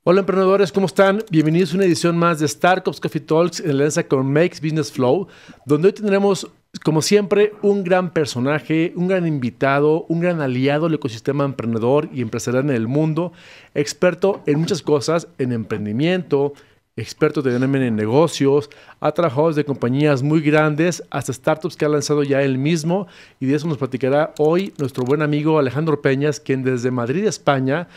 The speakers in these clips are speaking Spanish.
Hola emprendedores, ¿cómo están? Bienvenidos a una edición más de Startups Coffee Talks en alianza con Makes Business Flow, donde hoy tendremos, como siempre, un gran personaje, un gran invitado, un gran aliado del ecosistema emprendedor y empresarial en el mundo, experto en muchas cosas, en emprendimiento, experto también en negocios, ha trabajado desde compañías muy grandes hasta startups que ha lanzado ya él mismo, y de eso nos platicará hoy nuestro buen amigo Alejandro Peñas, quien desde Madrid, España,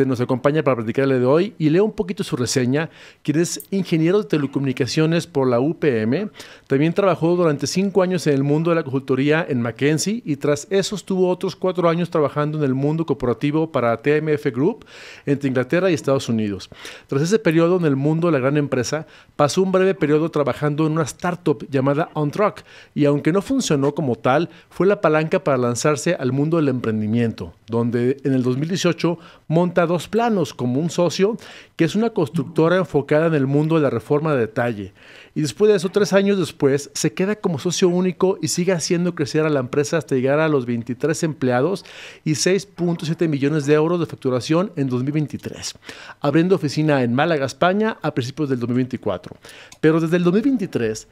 nos acompaña para platicarle de hoy y leo un poquito su reseña, quien es ingeniero de telecomunicaciones por la UPM. También trabajó durante 5 años en el mundo de la consultoría en McKinsey y tras eso estuvo otros 4 años trabajando en el mundo corporativo para TMF Group entre Inglaterra y Estados Unidos. Tras ese periodo en el mundo de la gran empresa, pasó un breve periodo trabajando en una startup llamada OnTruck y aunque no funcionó como tal, fue la palanca para lanzarse al mundo del emprendimiento, donde en el 2018 monta Dos Planos como un socio, que es una constructora enfocada en el mundo de la reforma de detalle. Y después de eso, 3 años después, se queda como socio único y sigue haciendo crecer a la empresa hasta llegar a los 23 empleados y 6.7 millones de euros de facturación en 2023, abriendo oficina en Málaga, España, a principios del 2024. Pero desde el 2023,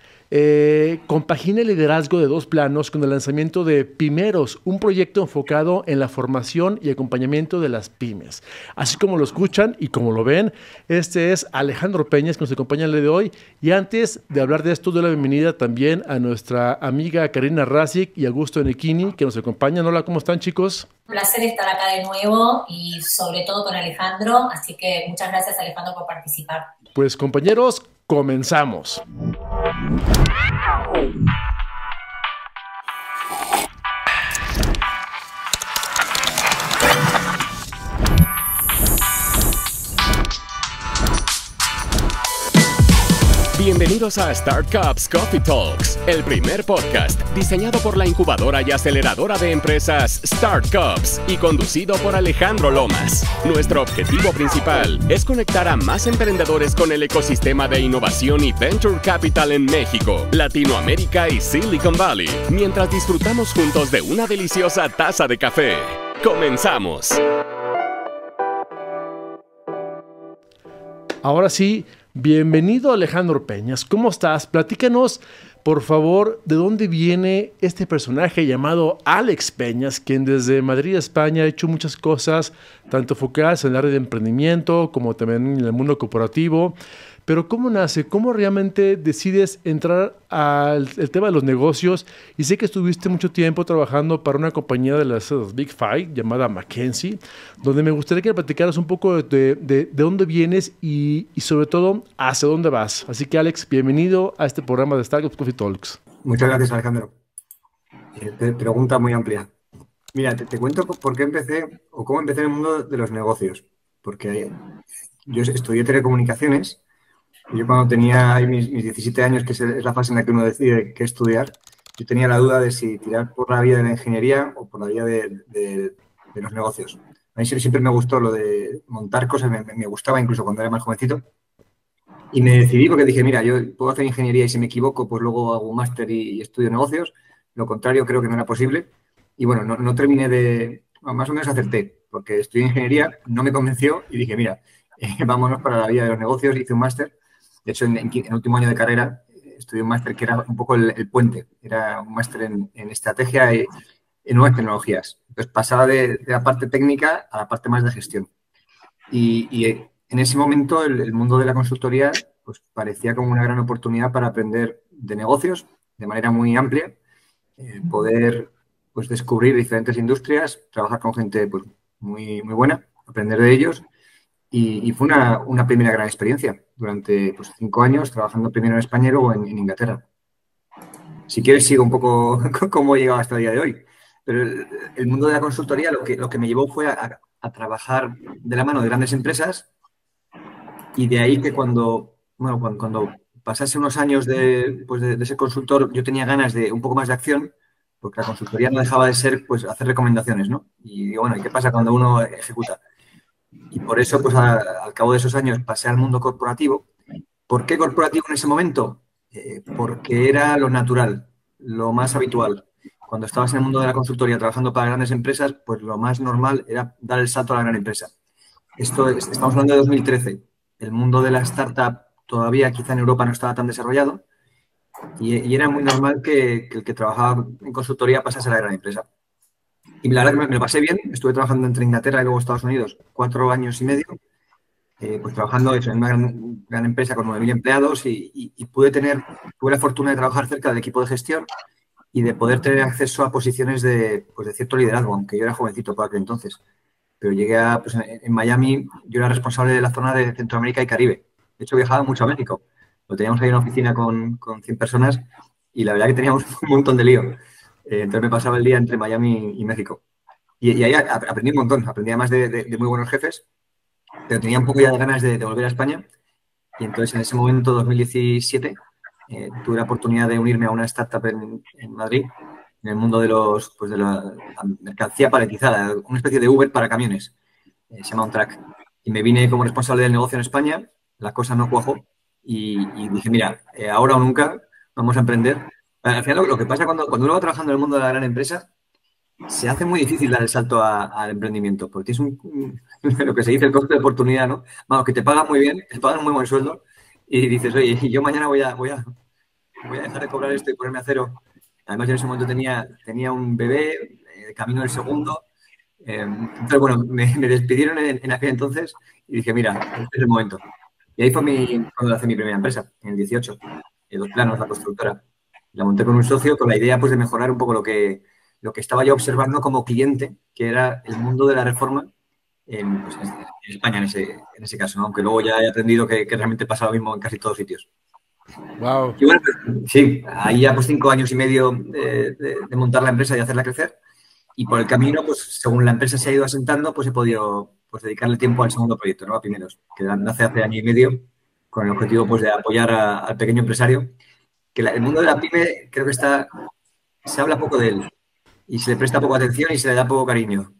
compagina el liderazgo de Dos Planos con el lanzamiento de Pymeros, un proyecto enfocado en la formación y acompañamiento de las pymes. Así como lo escuchan y como lo ven, este es Alejandro Peñas, que nos acompaña el día de hoy. Y antes de hablar de esto, doy la bienvenida también a nuestra amiga Karina Razic y Augusto Nechini, que nos acompañan. Hola, ¿cómo están, chicos? Un placer estar acá de nuevo y sobre todo con Alejandro, así que muchas gracias, Alejandro, por participar. Pues compañeros, comenzamos. Bienvenidos a Startups Coffee Talks, el primer podcast diseñado por la incubadora y aceleradora de empresas Startups y conducido por Alejandro Lomas. Nuestro objetivo principal es conectar a más emprendedores con el ecosistema de innovación y venture capital en México, Latinoamérica y Silicon Valley, mientras disfrutamos juntos de una deliciosa taza de café. ¡Comenzamos! Ahora sí, bienvenido Alejandro Peñas. ¿Cómo estás? Platícanos, por favor, de dónde viene este personaje llamado Alex Peñas, quien desde Madrid, España, ha hecho muchas cosas, tanto enfocadas en el área de emprendimiento como también en el mundo corporativo. Pero ¿cómo nace? ¿Cómo realmente decides entrar al tema de los negocios? Y sé que estuviste mucho tiempo trabajando para una compañía de las Big Five llamada McKinsey, donde me gustaría que me platicaras un poco de dónde vienes y sobre todo hacia dónde vas. Así que Alex, bienvenido a este programa de Startups Coffee Talks. Muchas gracias, Alejandro. Pregunta muy amplia. Mira, te cuento por qué empecé o cómo empecé en el mundo de los negocios. Porque yo estudié telecomunicaciones. Yo cuando tenía ahí mis 17 años, que es la fase en la que uno decide qué estudiar, yo tenía la duda de si tirar por la vía de la ingeniería o por la vía de los negocios. A mí siempre me gustó lo de montar cosas, me gustaba incluso cuando era más jovencito. Y me decidí porque dije, mira, yo puedo hacer ingeniería y si me equivoco, pues luego hago un máster y estudio negocios. Lo contrario creo que no era posible. Y bueno, no terminé más o menos acerté, porque estudié ingeniería, no me convenció y dije, mira, vámonos para la vía de los negocios, hice un máster. De hecho, en el último año de carrera estudié un máster que era un poco el puente. Era un máster en estrategia y en nuevas tecnologías. Entonces, pasaba de la parte técnica a la parte más de gestión. Y en ese momento, el mundo de la consultoría pues, parecía como una gran oportunidad para aprender de negocios de manera muy amplia, poder pues, descubrir diferentes industrias, trabajar con gente pues, muy, muy buena, aprender de ellos. Y fue una primera gran experiencia durante 5 años trabajando primero en España y luego en Inglaterra. Si quieres, sigo un poco cómo he llegado hasta el día de hoy. Pero el mundo de la consultoría lo que me llevó fue a trabajar de la mano de grandes empresas y de ahí que cuando pasase unos años de ser consultor, yo tenía ganas de un poco más de acción, porque la consultoría no dejaba de ser pues hacer recomendaciones, ¿no? Y bueno, ¿y qué pasa cuando uno ejecuta? Y por eso, pues al cabo de esos años pasé al mundo corporativo. ¿Por qué corporativo en ese momento? Porque era lo natural, lo más habitual. Cuando estabas en el mundo de la consultoría trabajando para grandes empresas, pues lo más normal era dar el salto a la gran empresa. Estamos hablando de 2013. El mundo de la startup todavía quizá en Europa no estaba tan desarrollado y era muy normal que el que trabajaba en consultoría pasase a la gran empresa. Y la verdad que me lo pasé bien. Estuve trabajando entre Inglaterra y luego Estados Unidos 4 años y medio, pues trabajando en una gran empresa con 9.000 empleados y tuve la fortuna de trabajar cerca del equipo de gestión y de poder tener acceso a posiciones de cierto liderazgo, aunque yo era jovencito por aquel entonces. Pero llegué pues en Miami, yo era responsable de la zona de Centroamérica y Caribe. De hecho, viajaba mucho a México. Lo teníamos ahí en una oficina con 100 personas y la verdad que teníamos un montón de lío. Entonces me pasaba el día entre Miami y México. Y ahí aprendí un montón. Aprendí además de muy buenos jefes, pero tenía un poco ya de ganas de volver a España. Y entonces en ese momento, 2017, tuve la oportunidad de unirme a una startup en Madrid, en el mundo de la mercancía paletizada, una especie de Uber para camiones. Se llama OnTrack. Y me vine como responsable del negocio en España, la cosa no cuajó y dije, mira, ahora o nunca vamos a emprender. Al final lo que pasa cuando uno va trabajando en el mundo de la gran empresa, se hace muy difícil dar el salto al emprendimiento, porque es lo que se dice el coste de oportunidad, ¿no? Vamos, que te pagan muy bien, te pagan un muy buen sueldo y dices, oye, yo mañana voy a dejar de cobrar esto y ponerme a cero. Además, yo en ese momento tenía un bebé, camino del segundo. Entonces, bueno, me despidieron en aquel entonces y dije, mira, este es el momento. Y ahí fue cuando lancé mi primera empresa, en el 18, Dos Planos, la constructora. La monté con un socio con la idea pues, de mejorar un poco lo que estaba yo observando como cliente, que era el mundo de la reforma en España en ese caso, ¿no? Aunque luego ya he aprendido que realmente pasa lo mismo en casi todos sitios. Wow. Y bueno, pues, sí, ahí ya pues 5 años y medio de montar la empresa y hacerla crecer. Y por el camino, pues según la empresa se ha ido asentando, pues he podido pues, dedicarle tiempo al segundo proyecto, ¿no? A Pimeros, que nace hace año y medio con el objetivo pues, de apoyar al pequeño empresario. Que el mundo de la pyme creo que se habla poco de él y se le presta poca atención y se le da poco cariño.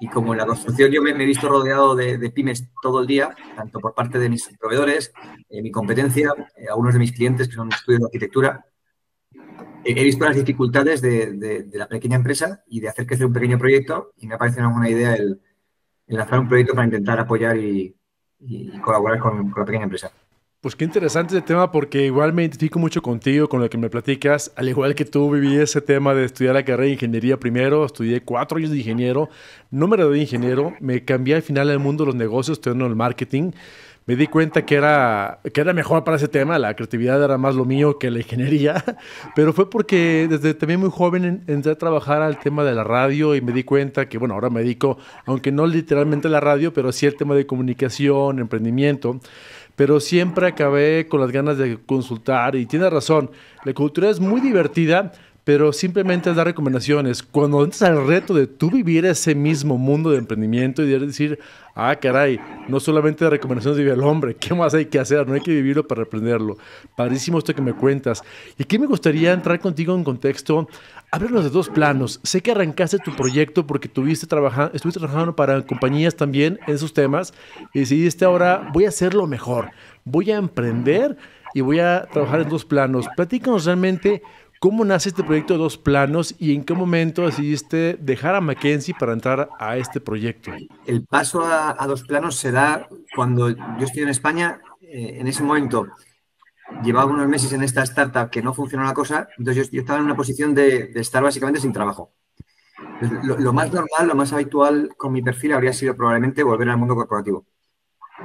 Y como en la construcción yo me he visto rodeado de pymes todo el día, tanto por parte de mis proveedores, mi competencia, algunos de mis clientes que son estudios de arquitectura, he visto las dificultades de la pequeña empresa y de hacer crecer un pequeño proyecto y me ha parecido una buena idea el lanzar un proyecto para intentar apoyar y colaborar con la pequeña empresa. Pues qué interesante ese tema porque igual me identifico mucho contigo, con lo que me platicas. Al igual que tú, viví ese tema de estudiar la carrera de ingeniería primero. Estudié 4 años de ingeniero. No me gradué de ingeniero. Me cambié al final al mundo de los negocios, estudiando el marketing. Me di cuenta que era mejor para ese tema. La creatividad era más lo mío que la ingeniería. Pero fue porque desde también muy joven entré a trabajar al tema de la radio y me di cuenta que, bueno, ahora me dedico, aunque no literalmente a la radio, pero sí al tema de comunicación, emprendimiento. Pero siempre acabé con las ganas de consultar y tiene razón, la cultura es muy divertida, pero simplemente es dar recomendaciones. Cuando entras al reto de tú vivir ese mismo mundo de emprendimiento y de decir, ah, caray, no solamente de recomendaciones vive el hombre, ¿qué más hay que hacer? No hay que vivirlo para aprenderlo. Padrísimo esto que me cuentas. Y aquí me gustaría entrar contigo en contexto. Háblanos de Dos Planos. Sé que arrancaste tu proyecto porque estuviste trabajando para compañías también en esos temas y decidiste ahora voy a hacerlo mejor, voy a emprender y voy a trabajar en Dos Planos. Platícanos realmente cómo nace este proyecto de Dos Planos y en qué momento decidiste dejar a McKinsey para entrar a este proyecto. El paso a Dos Planos se da cuando yo estoy en España. En ese momento llevaba unos meses en esta startup que no funcionó la cosa, entonces yo estaba en una posición de estar básicamente sin trabajo. Entonces, lo más normal, lo más habitual con mi perfil habría sido probablemente volver al mundo corporativo.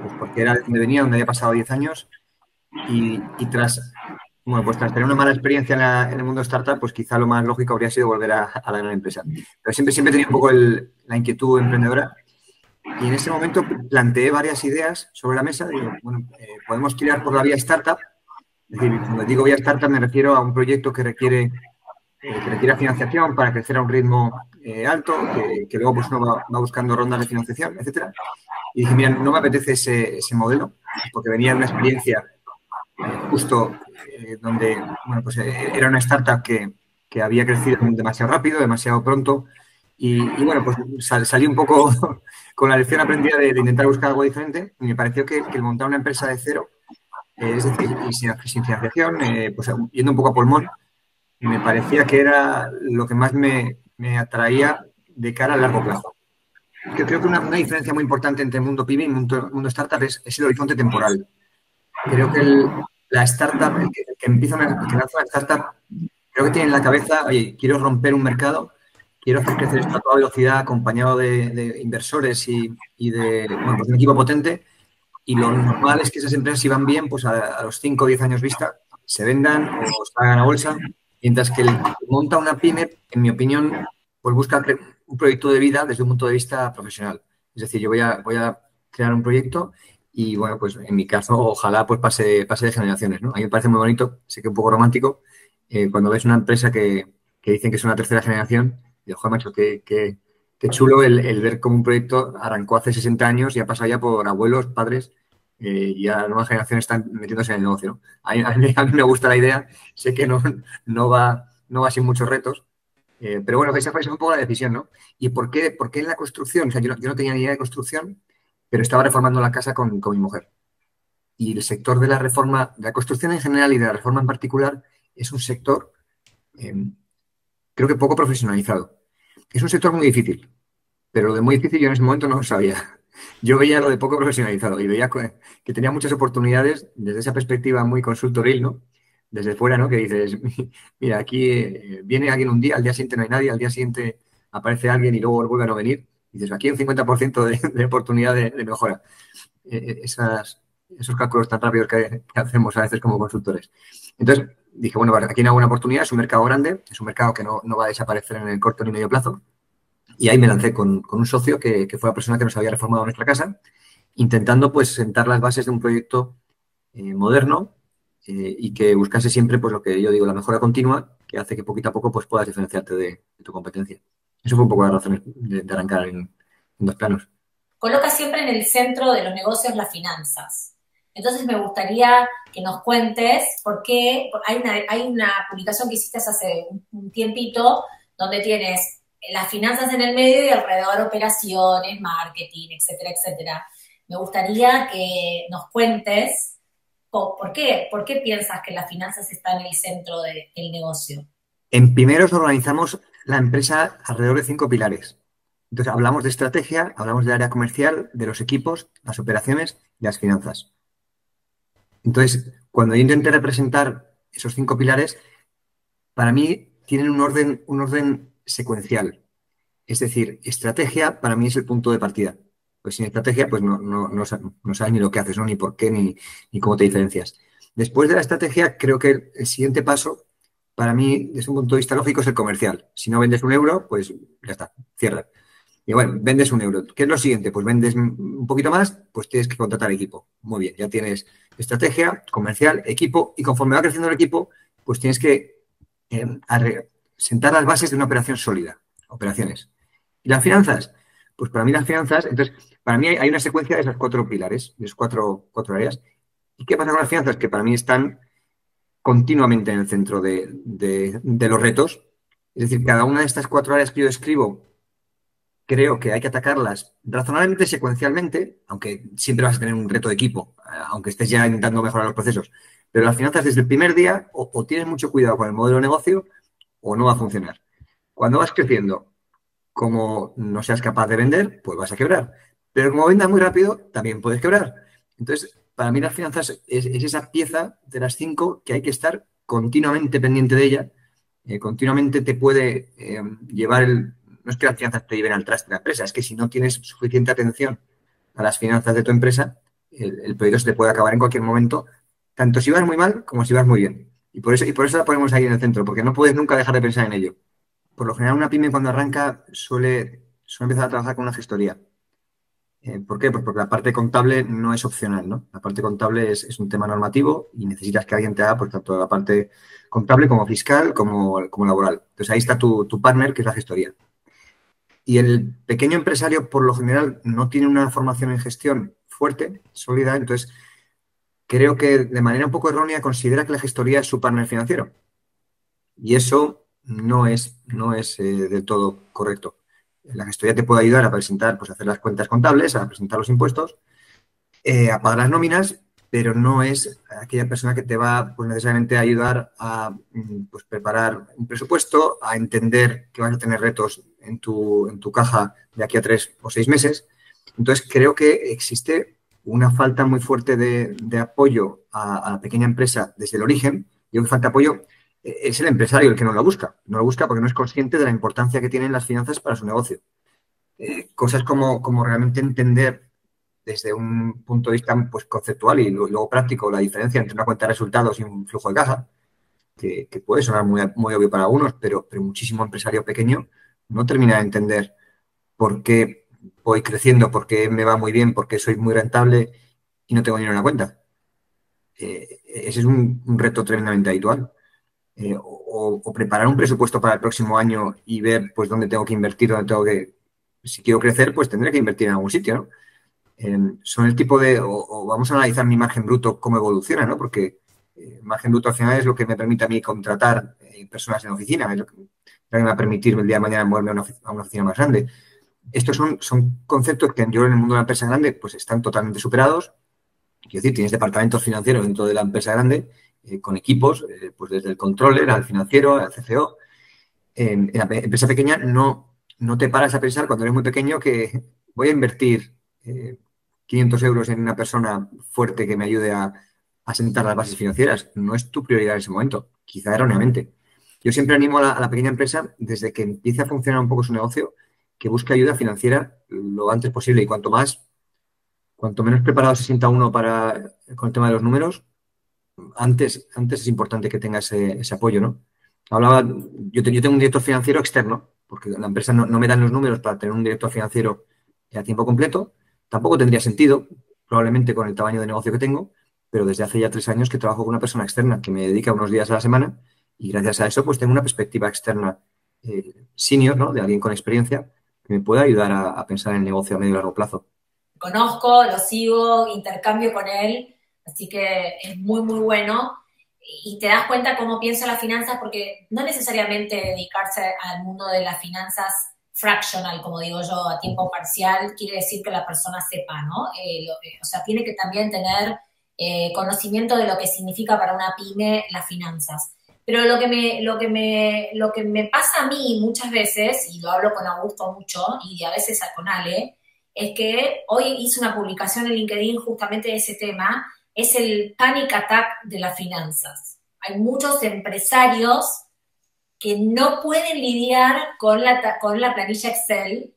Pues porque era de donde venía, donde había pasado 10 años y tras tener una mala experiencia en el mundo startup, pues quizá lo más lógico habría sido volver a la gran empresa. Pero siempre tenía un poco la inquietud emprendedora. Y en ese momento planteé varias ideas sobre la mesa. Digo, podemos tirar por la vía startup. Es decir, cuando digo vía startup me refiero a un proyecto que requiere financiación para crecer a un ritmo alto, que luego pues uno va buscando rondas de financiación, etcétera. Y dije, mira, no me apetece ese modelo, porque venía de una experiencia justo donde era una startup que había crecido demasiado rápido, demasiado pronto. Y pues salí un poco con la lección aprendida de intentar buscar algo diferente. Y me pareció que el montar una empresa de cero, es decir, y sin financiación, pues yendo un poco a pulmón, me parecía que era lo que más me atraía de cara a largo plazo. que creo que una diferencia muy importante entre el mundo pyme y el mundo startup es el horizonte temporal. Creo que la startup, el que empieza que lanza una startup, creo que tiene en la cabeza, oye, quiero romper un mercado, quiero hacer crecer esto a toda velocidad, acompañado de inversores y de pues un equipo potente. Y lo normal es que esas empresas, si van bien, pues a los 5 o 10 años vista, se vendan o salgan a bolsa. Mientras que el que monta una pyme, en mi opinión, pues busca un proyecto de vida desde un punto de vista profesional. Es decir, yo voy a crear un proyecto y, bueno, pues en mi caso, ojalá pues pase de generaciones, ¿no? A mí me parece muy bonito, sé que un poco romántico, cuando ves una empresa que dicen que es una tercera generación, y ojo, macho, qué chulo el ver cómo un proyecto arrancó hace 60 años y ha pasado ya por abuelos, padres, y ya las nuevas generaciones están metiéndose en el negocio, ¿no? A mí me gusta la idea, sé que no va sin muchos retos, pero bueno, esa fue un poco la decisión, ¿no? ¿Y por qué en la construcción? O sea, yo no tenía ni idea de construcción, pero estaba reformando la casa con mi mujer. Y el sector de la reforma, de la construcción en general y de la reforma en particular, es un sector, eh, creo que poco profesionalizado. Es un sector muy difícil, pero lo de muy difícil yo en ese momento no lo sabía. Yo veía lo de poco profesionalizado y veía que tenía muchas oportunidades desde esa perspectiva muy consultoril, ¿no? Desde fuera, ¿no? Que dices, mira, aquí viene alguien un día, al día siguiente no hay nadie, al día siguiente aparece alguien y luego vuelve a no venir. Y dices, aquí hay un 50% de oportunidad de mejora. Esos cálculos tan rápidos que hacemos a veces como consultores. Entonces dije, bueno, vale, aquí hay una buena oportunidad, es un mercado grande, es un mercado que no va a desaparecer en el corto ni medio plazo. Y ahí me lancé con un socio que fue la persona que nos había reformado nuestra casa, intentando pues sentar las bases de un proyecto moderno y que buscase siempre pues lo que yo digo, la mejora continua, que hace que poquito a poco pues puedas diferenciarte de tu competencia. Eso fue un poco la razón de arrancar en dos planos. Coloca siempre en el centro de los negocios las finanzas. Entonces me gustaría que nos cuentes por qué hay una publicación que hiciste hace un tiempito donde tienes las finanzas en el medio y alrededor operaciones, marketing, etcétera, etcétera. Me gustaría que nos cuentes por qué piensas que las finanzas están en el centro del negocio. En primeros organizamos la empresa alrededor de 5 pilares. Entonces hablamos de estrategia, hablamos del área comercial, de los equipos, las operaciones y las finanzas. Entonces, cuando yo intenté representar esos 5 pilares, para mí tienen un orden secuencial. Es decir, estrategia para mí es el punto de partida. Pues sin estrategia, pues no sabes ni lo que haces, ¿no? Ni por qué, ni cómo te diferencias. Después de la estrategia, creo que el siguiente paso, para mí, desde un punto de vista lógico, es el comercial. Si no vendes 1 euro, pues ya está, cierra. Y bueno, vendes 1 euro. ¿Qué es lo siguiente? Pues vendes un poquito más, pues tienes que contratar equipo. Muy bien, ya tienes estrategia, comercial, equipo, y conforme va creciendo el equipo, pues tienes que sentar las bases de una operación sólida. Operaciones. ¿Y las finanzas? Pues para mí las finanzas, entonces, para mí hay una secuencia de esos 4 pilares, de esas cuatro áreas. ¿Y qué pasa con las finanzas? Que para mí están continuamente en el centro de los retos. Es decir, cada una de estas 4 áreas que yo describo, creo que hay que atacarlas razonablemente secuencialmente, aunque siempre vas a tener un reto de equipo, aunque estés ya intentando mejorar los procesos. Pero las finanzas desde el primer día o tienes mucho cuidado con el modelo de negocio o no va a funcionar. Cuando vas creciendo, como no seas capaz de vender, pues vas a quebrar. Pero como vendas muy rápido, también puedes quebrar. Entonces, para mí las finanzas es esa pieza de las 5 que hay que estar continuamente pendiente de ella. Continuamente te puede llevar No es que las finanzas te lleven al traste de la empresa, es que si no tienes suficiente atención a las finanzas de tu empresa, el proyecto se te puede acabar en cualquier momento, tanto si vas muy mal como si vas muy bien. Y por eso la ponemos ahí en el centro, porque no puedes nunca dejar de pensar en ello. Por lo general, una pyme cuando arranca suele empezar a trabajar con una gestoría. ¿Por qué? Pues porque la parte contable no es opcional, ¿no? La parte contable es un tema normativo y necesitas que alguien te haga, pues, tanto la parte contable como fiscal como laboral. Entonces, ahí está tu partner, que es la gestoría. Y el pequeño empresario, por lo general, no tiene una formación en gestión fuerte, sólida, entonces creo que de manera un poco errónea considera que la gestoría es su partner financiero. Y eso no es del todo correcto. La gestoría te puede ayudar a presentar, pues a hacer las cuentas contables, a presentar los impuestos, a pagar las nóminas, pero no es aquella persona que te va pues, necesariamente a ayudar a pues, preparar un presupuesto, a entender que vas a tener retos en tu caja de aquí a 3 o 6 meses. Entonces, creo que existe una falta muy fuerte de apoyo a la pequeña empresa desde el origen. Yo que falta apoyo es el empresario el que no lo busca. No lo busca porque no es consciente de la importancia que tienen las finanzas para su negocio. Cosas como realmente entender desde un punto de vista pues, conceptual y luego práctico la diferencia entre una cuenta de resultados y un flujo de caja, que puede sonar muy obvio para algunos, pero muchísimo empresario pequeño no termina de entender por qué voy creciendo, por qué me va muy bien, por qué soy muy rentable y no tengo dinero en la cuenta. Ese es un reto tremendamente habitual. O preparar un presupuesto para el próximo año y ver pues dónde tengo que invertir, si quiero crecer, pues tendré que invertir en algún sitio, ¿no? Son el tipo o vamos a analizar mi margen bruto, cómo evoluciona, ¿no? Porque el margen bruto al final es lo que me permite a mí contratar personas en oficina, es lo que me va a permitir el día de mañana moverme a una oficina más grande. Estos son conceptos que yo en el mundo de la empresa grande pues están totalmente superados. Quiero decir, tienes departamentos financieros dentro de la empresa grande con equipos, pues desde el controller al financiero, al CFO. En la empresa pequeña no te paras a pensar cuando eres muy pequeño que voy a invertir 500 euros en una persona fuerte que me ayude a sentar las bases financieras. No es tu prioridad en ese momento, quizá erróneamente. Yo siempre animo a la pequeña empresa, desde que empiece a funcionar un poco su negocio, que busque ayuda financiera lo antes posible. Y cuanto menos preparado se sienta uno con el tema de los números, antes es importante que tenga ese apoyo, ¿no? Yo tengo un director financiero externo, porque la empresa no me dan los números para tener un director financiero a tiempo completo. Tampoco tendría sentido, probablemente con el tamaño de negocio que tengo, pero desde hace ya 3 años que trabajo con una persona externa que me dedica unos días a la semana y gracias a eso pues tengo una perspectiva externa senior, ¿no? De alguien con experiencia que me pueda ayudar a pensar en el negocio a medio y largo plazo. Conozco, lo sigo, intercambio con él, así que es muy, muy bueno. Y te das cuenta cómo piensa las finanzas, porque no necesariamente dedicarse al mundo de las finanzas fractional, como digo yo, a tiempo parcial, quiere decir que la persona sepa, ¿no? O sea, tiene que también tener conocimiento de lo que significa para una pyme las finanzas. Pero lo que me pasa a mí muchas veces, y lo hablo con Augusto mucho, y a veces con Ale, es que hoy hice una publicación en LinkedIn justamente de ese tema, es el panic attack de las finanzas. Hay muchos empresarios que no pueden lidiar con la planilla Excel,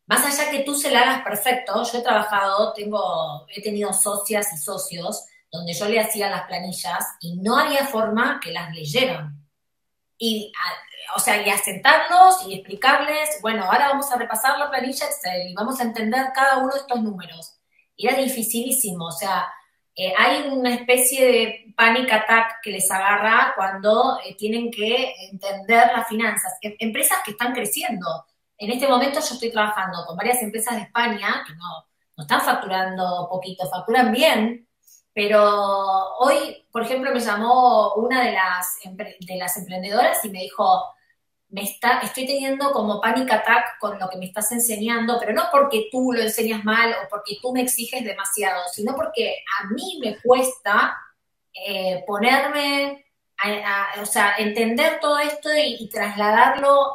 más allá que tú se la hagas perfecto. Yo he trabajado, he tenido socias y socios donde yo le hacía las planillas y no había forma que las leyeran. O sea, y a sentarlos y explicarles, bueno, ahora vamos a repasar la planilla Excel y vamos a entender cada uno de estos números. Y era dificilísimo, o sea, hay una especie de panic attack que les agarra cuando tienen que entender las finanzas. Empresas que están creciendo. En este momento yo estoy trabajando con varias empresas de España que no están facturando poquito, facturan bien, pero hoy, por ejemplo, me llamó una de las emprendedoras y me dijo, estoy teniendo como panic attack con lo que me estás enseñando, pero no porque tú lo enseñas mal o porque tú me exiges demasiado, sino porque a mí me cuesta ponerme, o sea, entender todo esto y trasladarlo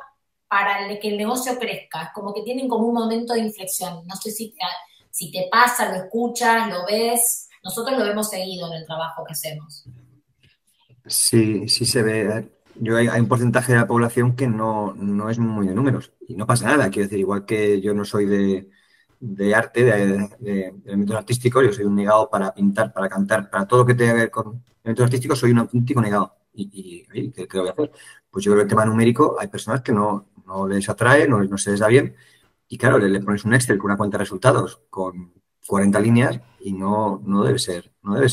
para que el negocio crezca. Como que tienen como un momento de inflexión. No sé si te pasa, lo escuchas, lo ves. Nosotros lo hemos seguido en el trabajo que hacemos. Sí, sí se ve. Hay un porcentaje de la población que no es muy de números y no pasa nada. Quiero decir, igual que yo no soy de arte, de elementos artísticos, yo soy un negado para pintar, para cantar, para todo lo que tenga que ver con elementos artísticos, soy un auténtico negado. ¿Y qué voy a hacer? Pues yo creo que el tema numérico hay personas que no les atrae, no se les da bien y claro, le pones un Excel con una cuenta de resultados con 40 líneas y no debe ser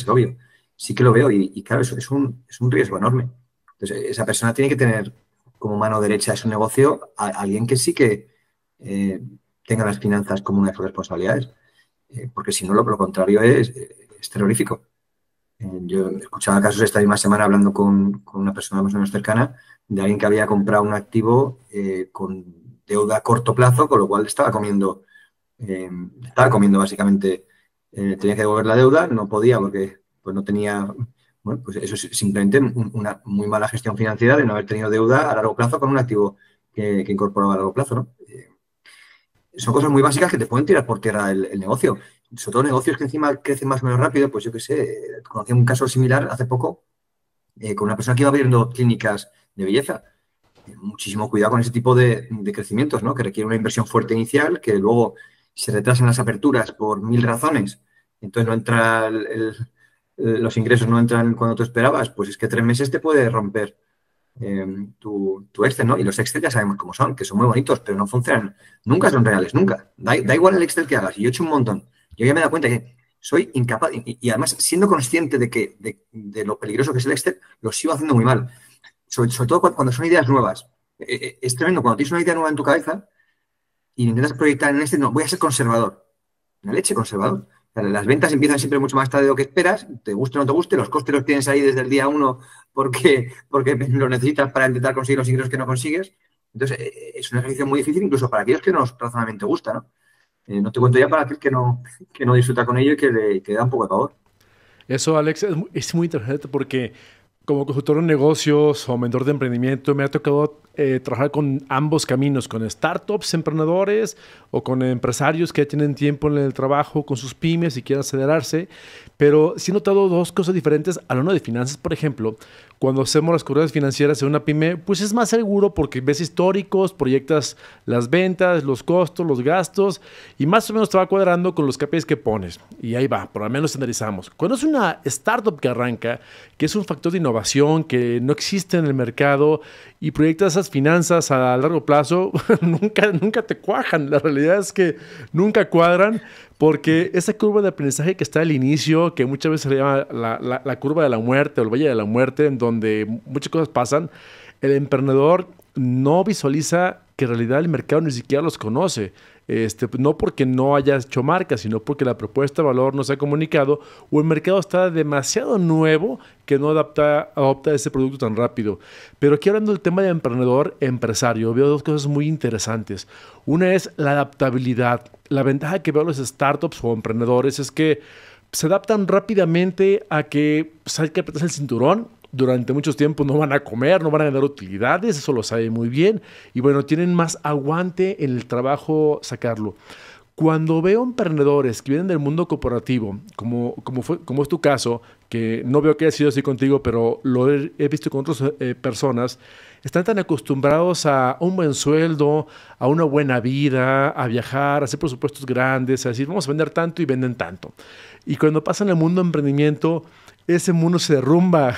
obvio. Sí que lo veo y claro, eso es un riesgo enorme. Entonces, esa persona tiene que tener como mano derecha de su negocio a alguien que sí que tenga las finanzas como una de sus responsabilidades, porque si no, lo contrario es terrorífico. Yo escuchaba casos esta misma semana hablando con una persona más o menos cercana de alguien que había comprado un activo con deuda a corto plazo, con lo cual estaba comiendo básicamente tenía que devolver la deuda, no podía porque pues no tenía, bueno, pues eso es simplemente una muy mala gestión financiera de no haber tenido deuda a largo plazo con un activo que incorporaba a largo plazo, ¿no? Son cosas muy básicas que te pueden tirar por tierra el negocio. Sobre todo negocios que encima crecen más o menos rápido, pues yo qué sé, conocí un caso similar hace poco con una persona que iba abriendo clínicas de belleza. Muchísimo cuidado con ese tipo de crecimientos, ¿no? Que requiere una inversión fuerte inicial, que luego se retrasan las aperturas por 1000 razones, entonces no entra los ingresos no entran cuando tú esperabas, pues es que 3 meses te puede romper tu Excel, ¿no? Y los Excel ya sabemos cómo son, que son muy bonitos, pero no funcionan, nunca son reales, nunca. Da igual el Excel que hagas, y yo he hecho un montón. Yo ya me he dado cuenta que soy incapaz, y además siendo consciente de lo peligroso que es el Excel, lo sigo haciendo muy mal. Sobre todo cuando son ideas nuevas. Es tremendo cuando tienes una idea nueva en tu cabeza y intentas proyectar en no, voy a ser conservador. Una leche conservador. O sea, las ventas empiezan siempre mucho más tarde de lo que esperas, te guste o no te guste, los costes los tienes ahí desde el día 1 porque los necesitas para intentar conseguir los ingresos que no consigues. Entonces, es un ejercicio muy difícil incluso para aquellos que nos razonablemente gusta, ¿no? No te cuento ya para aquel que no disfruta con ello y que le da un poco de pavor. Eso, Alex, es muy interesante porque como consultor en negocios o mentor de emprendimiento me ha tocado trabajar con ambos caminos, con startups, emprendedores o con empresarios que ya tienen tiempo en el trabajo con sus pymes y quieren acelerarse. Pero sí he notado dos cosas diferentes. Hablando de finanzas, por ejemplo, cuando hacemos las corridas financieras en una pyme, pues es más seguro porque ves históricos, proyectas las ventas, los costos, los gastos y más o menos te va cuadrando con los KPIs que pones. Y ahí va, por lo menos analizamos. Cuando es una startup que arranca, que es un factor de innovación que no existe en el mercado y proyectas esas finanzas a largo plazo, nunca te cuajan. La realidad es que nunca cuadran porque esa curva de aprendizaje que está al inicio, que muchas veces se le llama la curva de la muerte o el valle de la muerte, en donde muchas cosas pasan, el emprendedor no visualiza que en realidad el mercado ni siquiera los conoce. No porque no haya hecho marca, sino porque la propuesta de valor no se ha comunicado o el mercado está demasiado nuevo que no adopta ese producto tan rápido. Pero aquí hablando del tema de emprendedor, empresario, veo dos cosas muy interesantes. Una es la adaptabilidad. La ventaja que veo a los startups o emprendedores es que se adaptan rápidamente a que hay que apretarse el cinturón. Durante muchos tiempos no van a comer, no van a ganar utilidades, eso lo sabe muy bien. Y bueno, tienen más aguante en el trabajo sacarlo. Cuando veo emprendedores que vienen del mundo corporativo, como es tu caso, que no veo que haya sido así contigo, pero lo he visto con otras personas, están tan acostumbrados a un buen sueldo, a una buena vida, a viajar, a hacer presupuestos grandes, a decir, vamos a vender tanto y venden tanto. Y cuando pasan al mundo de emprendimiento, ese mundo se derrumba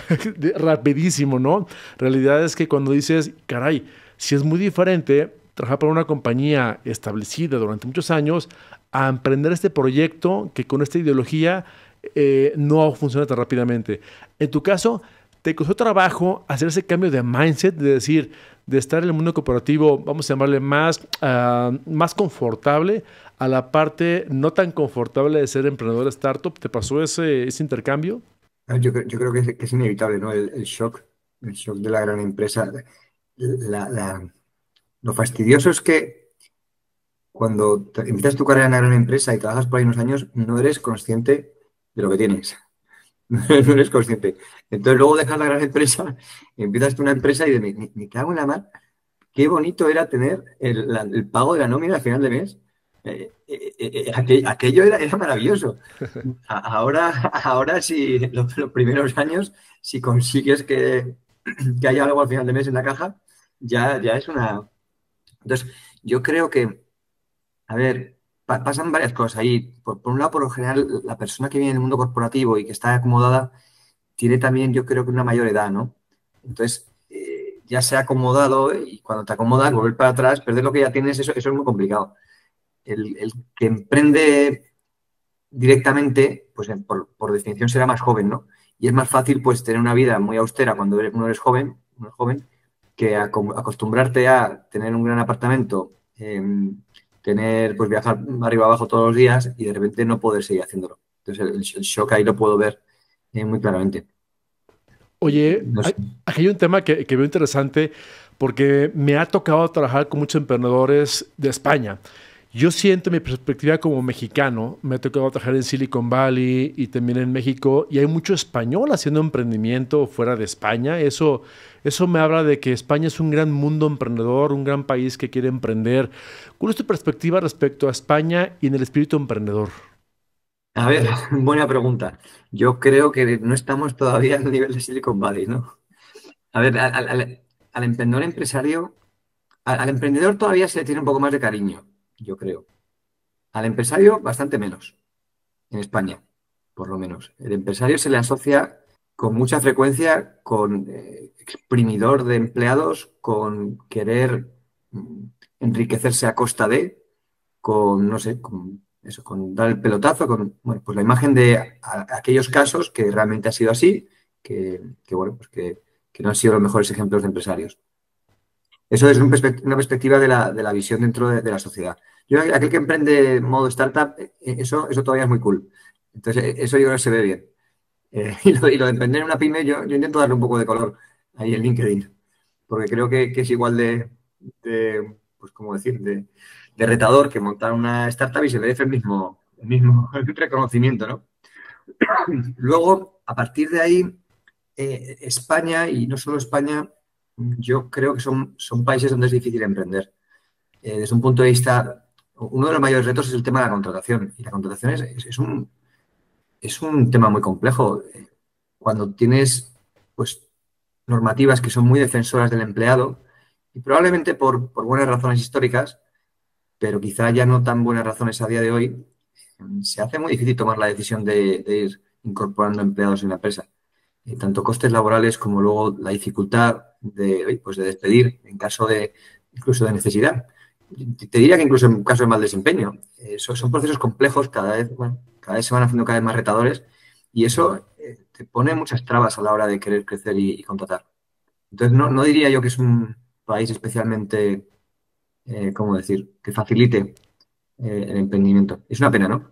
rapidísimo, ¿no? Realidad es que cuando dices, caray, si es muy diferente trabajar para una compañía establecida durante muchos años a emprender este proyecto que con esta ideología no funciona tan rápidamente. En tu caso, ¿te costó trabajo hacer ese cambio de mindset, de decir, de estar en el mundo corporativo, vamos a llamarle más confortable, a la parte no tan confortable de ser emprendedor startup? ¿Te pasó ese intercambio? Yo creo que es inevitable, ¿no? El shock de la gran empresa. La, la- lo fastidioso es que cuando empiezas tu carrera en una gran empresa y trabajas por ahí unos años, no eres consciente de lo que tienes. No eres consciente. Entonces luego dejas la gran empresa, empiezas tú una empresa y dices, me cago en la mar, qué bonito era tener el pago de la nómina al final de mes. Aquello era maravilloso. Ahora sí, los primeros años, si consigues que haya algo al final de mes en la caja, ya es una... Entonces, yo creo que, a ver, pasan varias cosas ahí. Por un lado, por lo general, la persona que viene del mundo corporativo y que está acomodada tiene también, yo creo que una mayor edad, ¿no? Entonces, ya se ha acomodado y cuando te acomodas, volver para atrás, perder lo que ya tienes, eso es muy complicado. El que emprende directamente, pues por definición será más joven, ¿no? Y es más fácil, pues, tener una vida muy austera cuando uno es joven, que acostumbrarte a tener un gran apartamento, pues, viajar arriba abajo todos los días y de repente no poder seguir haciéndolo. Entonces, el shock ahí lo puedo ver muy claramente. Oye, No sé. aquí hay un tema que veo interesante porque me ha tocado trabajar con muchos emprendedores de España. Yo siento mi perspectiva como mexicano, me ha tocado trabajar en Silicon Valley y también en México, y hay mucho español haciendo emprendimiento fuera de España. Eso me habla de que España es un gran mundo emprendedor, un gran país que quiere emprender. ¿Cuál es tu perspectiva respecto a España y en el espíritu emprendedor? A ver, buena pregunta. Yo creo que no estamos todavía al nivel de Silicon Valley, ¿no? A ver, al emprendedor empresario, al emprendedor todavía se le tiene un poco más de cariño, yo creo. Al empresario, bastante menos, en España, por lo menos. El empresario se le asocia con mucha frecuencia con exprimidor de empleados, con querer mm, enriquecerse a costa de, con, no sé, con eso, con dar el pelotazo, con, bueno, pues la imagen de aquellos casos que realmente ha sido así, bueno, pues que no han sido los mejores ejemplos de empresarios. Eso es una perspectiva de la visión dentro de la sociedad. Yo creo que aquel que emprende modo startup, eso todavía es muy cool. Entonces, eso yo creo que se ve bien. Y lo de emprender en una pyme, yo intento darle un poco de color ahí en LinkedIn, porque creo que es igual pues, ¿cómo decir?, de retador que montar una startup y se merece el mismo reconocimiento, ¿no? Luego, a partir de ahí, España, y no solo España, yo creo que son países donde es difícil emprender. Desde un punto de vista, uno de los mayores retos es el tema de la contratación. Y la contratación es un tema muy complejo. Cuando tienes, pues, normativas que son muy defensoras del empleado, y probablemente por buenas razones históricas, pero quizá ya no tan buenas razones a día de hoy, se hace muy difícil tomar la decisión de ir incorporando empleados en la empresa. Tanto costes laborales como luego la dificultad pues de despedir en caso de incluso de necesidad. Te diría que incluso en caso de mal desempeño. Son procesos complejos, cada vez se van haciendo cada vez más retadores y eso te pone muchas trabas a la hora de querer crecer y contratar. Entonces, no diría yo que es un país especialmente, ¿cómo decir?, que facilite el emprendimiento. Es una pena, ¿no?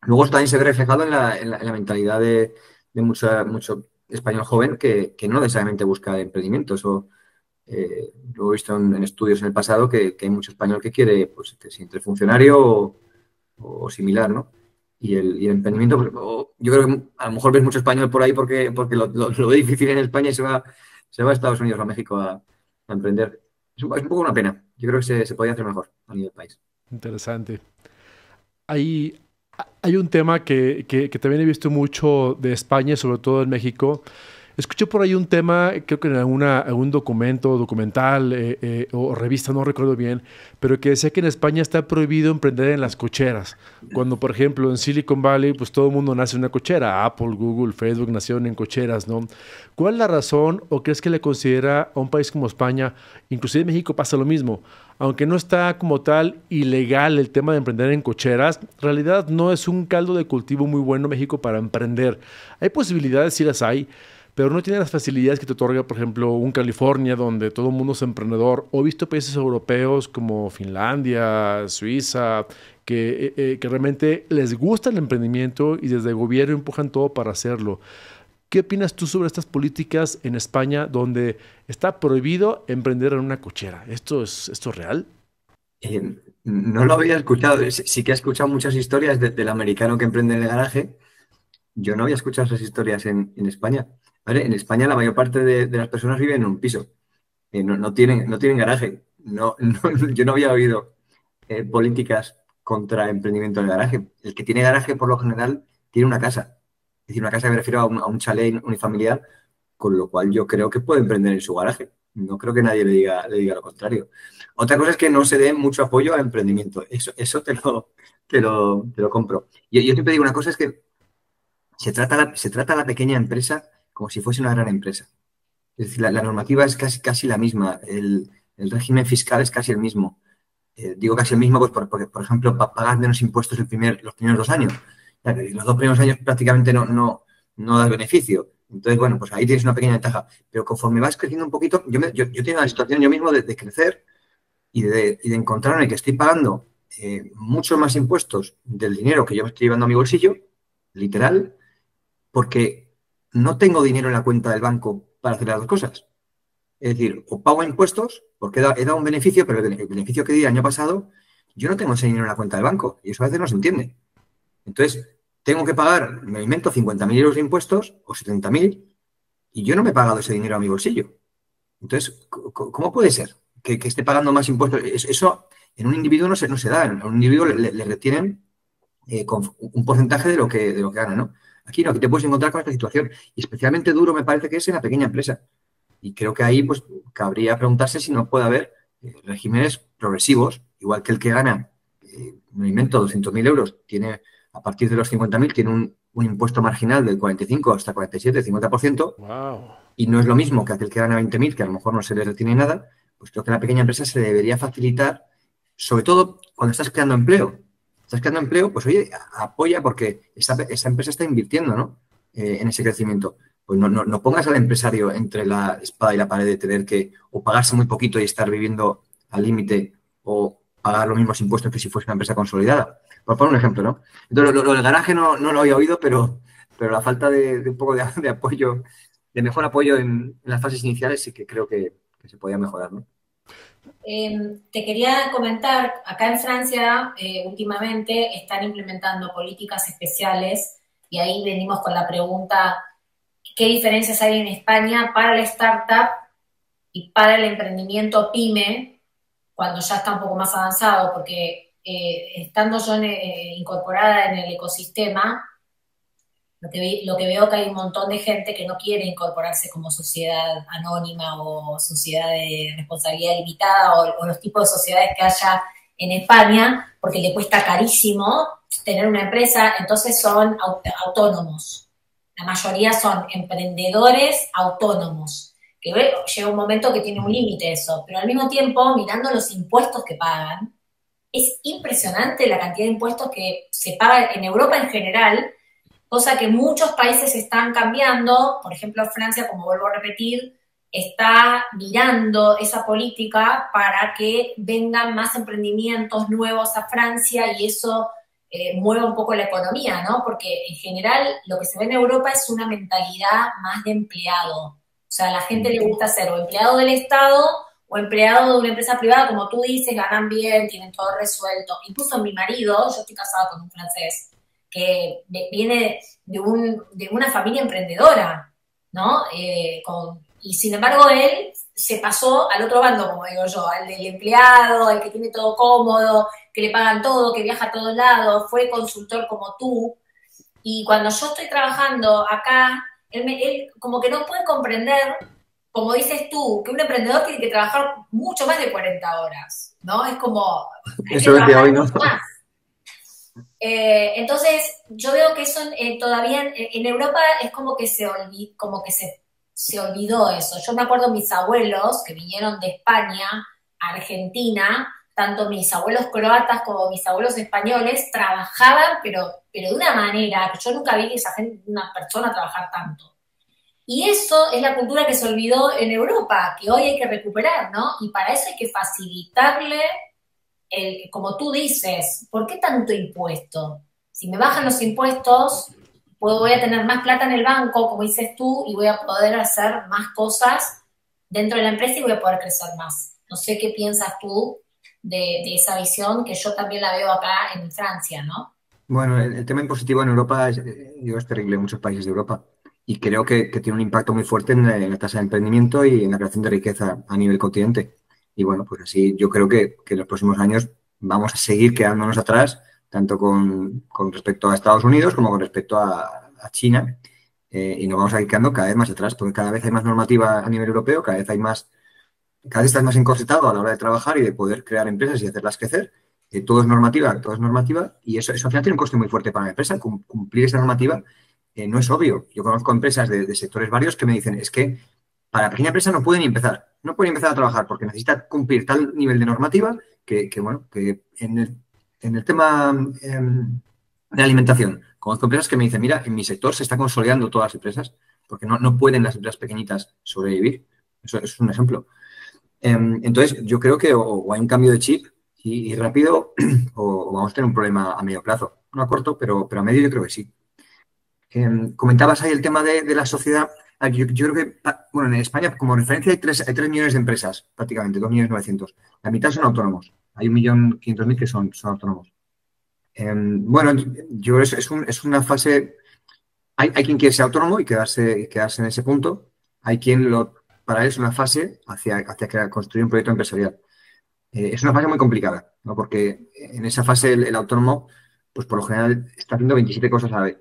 Luego eso también se ve reflejado en la mentalidad de mucho español joven que no necesariamente busca emprendimiento. Eso lo he visto en estudios en el pasado que hay mucho español que quiere, pues, que si entre funcionario o similar, ¿no? Y el emprendimiento, pues, yo creo que a lo mejor ves mucho español por ahí porque lo ve difícil en España y se va a Estados Unidos o a México a emprender. Es un poco una pena. Yo creo que se podría hacer mejor a nivel país. Interesante. Hay, hay un tema que también he visto mucho de España, sobre todo en México. Escuché por ahí un tema, creo que en algún documento, documental o revista, no recuerdo bien, pero que decía que en España está prohibido emprender en las cocheras. Cuando, por ejemplo, en Silicon Valley, pues todo el mundo nace en una cochera. Apple, Google, Facebook nacieron en cocheras, ¿no? ¿Cuál es la razón o crees que le considera a un país como España, inclusive en México pasa lo mismo? Aunque no está como tal ilegal el tema de emprender en cocheras, en realidad no es un caldo de cultivo muy bueno México para emprender. Hay posibilidades, sí las hay, pero no tiene las facilidades que te otorga, por ejemplo, un California, donde todo el mundo es emprendedor. O he visto países europeos como Finlandia, Suiza, que realmente les gusta el emprendimiento y desde el gobierno empujan todo para hacerlo. ¿Qué opinas tú sobre estas políticas en España donde está prohibido emprender en una cochera? ¿Esto es real? No lo había escuchado. Sí que he escuchado muchas historias del americano que emprende en el garaje. Yo no había escuchado esas historias en España. ¿Vale? En España la mayor parte de las personas viven en un piso. No tienen garaje. Yo no había oído políticas contra emprendimiento en el garaje. El que tiene garaje, por lo general, tiene una casa. Es decir, una casa me refiero a un chalet unifamiliar, con lo cual yo creo que puede emprender en su garaje. No creo que nadie le diga lo contrario. Otra cosa es que no se dé mucho apoyo al emprendimiento. Eso te lo compro. Yo siempre digo una cosa, es que se trata a la pequeña empresa como si fuese una gran empresa. Es decir, la normativa es casi la misma, el régimen fiscal es casi el mismo. Digo casi el mismo, pues porque, por ejemplo, pagas menos impuestos los primeros 2 años. Los 2 primeros años prácticamente no das beneficio. Entonces, bueno, pues ahí tienes una pequeña ventaja. Pero conforme vas creciendo un poquito, yo tengo la situación yo mismo de crecer y de encontrarme que estoy pagando muchos más impuestos del dinero que yo me estoy llevando a mi bolsillo, literal, porque no tengo dinero en la cuenta del banco para hacer las dos cosas. Es decir, o pago impuestos porque he dado un beneficio, pero el beneficio que di el año pasado, yo no tengo ese dinero en la cuenta del banco y eso a veces no se entiende. Entonces, tengo que pagar, me invento 50.000 euros de impuestos o 70.000 y yo no me he pagado ese dinero a mi bolsillo. Entonces, ¿cómo puede ser que esté pagando más impuestos? Eso en un individuo no se da. En un individuo le retienen con un porcentaje de lo que gana, ¿no? Aquí no, aquí te puedes encontrar con esta situación. Y especialmente duro me parece que es en la pequeña empresa. Y creo que ahí pues cabría preguntarse si no puede haber regímenes progresivos, igual que el que gana, me invento, 200.000 euros, tiene a partir de los 50.000 tiene un impuesto marginal del 45 hasta 47, 50%. Wow. Y no es lo mismo que aquel que gana 20.000, que a lo mejor no se le retiene nada. Pues creo que a la pequeña empresa se le debería facilitar, sobre todo cuando estás creando empleo. Estás creando empleo, pues oye, apoya porque esa empresa está invirtiendo, ¿no? En ese crecimiento. Pues no pongas al empresario entre la espada y la pared de tener que o pagarse muy poquito y estar viviendo al límite o pagar los mismos impuestos que si fuese una empresa consolidada. Por poner un ejemplo, ¿no? Entonces, lo del garaje no lo había oído, pero la falta de un poco de apoyo, de mejor apoyo en las fases iniciales sí que creo que se podía mejorar, ¿no? Te quería comentar, acá en Francia últimamente están implementando políticas especiales y ahí venimos con la pregunta, ¿qué diferencias hay en España para la startup y para el emprendimiento pyme cuando ya está un poco más avanzado? Porque estando yo incorporada en el ecosistema, lo que veo que hay un montón de gente que no quiere incorporarse como sociedad anónima o sociedad de responsabilidad limitada o los tipos de sociedades que haya en España, porque le cuesta carísimo tener una empresa, entonces son autónomos. La mayoría son emprendedores autónomos, que llega un momento que tiene un límite eso, pero al mismo tiempo, mirando los impuestos que pagan, es impresionante la cantidad de impuestos que se paga en Europa en general, cosa que muchos países están cambiando. Por ejemplo, Francia, como vuelvo a repetir, está mirando esa política para que vengan más emprendimientos nuevos a Francia y eso mueva un poco la economía, ¿no? Porque en general lo que se ve en Europa es una mentalidad más de empleado. O sea, a la gente le gusta ser o empleado del Estado o empleado de una empresa privada, como tú dices, ganan bien, tienen todo resuelto. Incluso mi marido, yo estoy casada con un francés, que viene de una familia emprendedora, ¿no? Y sin embargo él se pasó al otro bando, como digo yo, al del empleado, el que tiene todo cómodo, que le pagan todo, que viaja a todos lados, fue consultor como tú. Y cuando yo estoy trabajando acá, él como que no puede comprender, como dices tú, que un emprendedor tiene que trabajar mucho más de 40 horas, ¿no? Es como... Eso es de hoy, ¿no? Más. Entonces, yo veo que eso todavía en Europa es como que se olvidó eso. Yo me acuerdo mis abuelos que vinieron de España a Argentina, tanto mis abuelos croatas como mis abuelos españoles, trabajaban, pero de una manera que yo nunca vi una persona trabajar tanto. Y eso es la cultura que se olvidó en Europa, que hoy hay que recuperar, ¿no? Y para eso hay que facilitarle, como tú dices, ¿por qué tanto impuesto? Si me bajan los impuestos, voy a tener más plata en el banco, como dices tú, y voy a poder hacer más cosas dentro de la empresa y voy a poder crecer más. No sé qué piensas tú de esa visión, que yo también la veo acá en Francia, ¿no? Bueno, el tema impositivo en Europa es terrible en muchos países de Europa y creo que tiene un impacto muy fuerte en la tasa de emprendimiento y en la creación de riqueza a nivel continente. Y bueno, pues así yo creo que en los próximos años vamos a seguir quedándonos atrás, tanto con respecto a Estados Unidos como con respecto a China, y nos vamos a ir quedando cada vez más atrás, porque cada vez hay más normativa a nivel europeo, cada vez estás más encorsetado a la hora de trabajar y de poder crear empresas y hacerlas crecer. Todo es normativa, y eso al final tiene un coste muy fuerte para la empresa. Cumplir esa normativa no es obvio. Yo conozco empresas de sectores varios que me dicen, es que para la pequeña empresa no pueden empezar a trabajar porque necesita cumplir tal nivel de normativa que en el tema de alimentación, conozco empresas que me dicen, mira, en mi sector se está consolidando todas las empresas porque no pueden las empresas pequeñitas sobrevivir. Eso es un ejemplo. Entonces, yo creo que o hay un cambio de chip y rápido o vamos a tener un problema a medio plazo. No a corto, pero a medio yo creo que sí. Comentabas ahí el tema de la sociedad. Yo creo que, bueno, en España como referencia hay 3 millones de empresas, prácticamente, 2.900.000. La mitad son autónomos. hay 1.500.000 que son autónomos. Bueno, yo creo que es una fase. Hay quien quiere ser autónomo y quedarse en ese punto. Hay quien para él es una fase hacia construir un proyecto empresarial. Es una fase muy complicada, ¿no? Porque en esa fase el autónomo, pues por lo general está haciendo 27 cosas a la vez.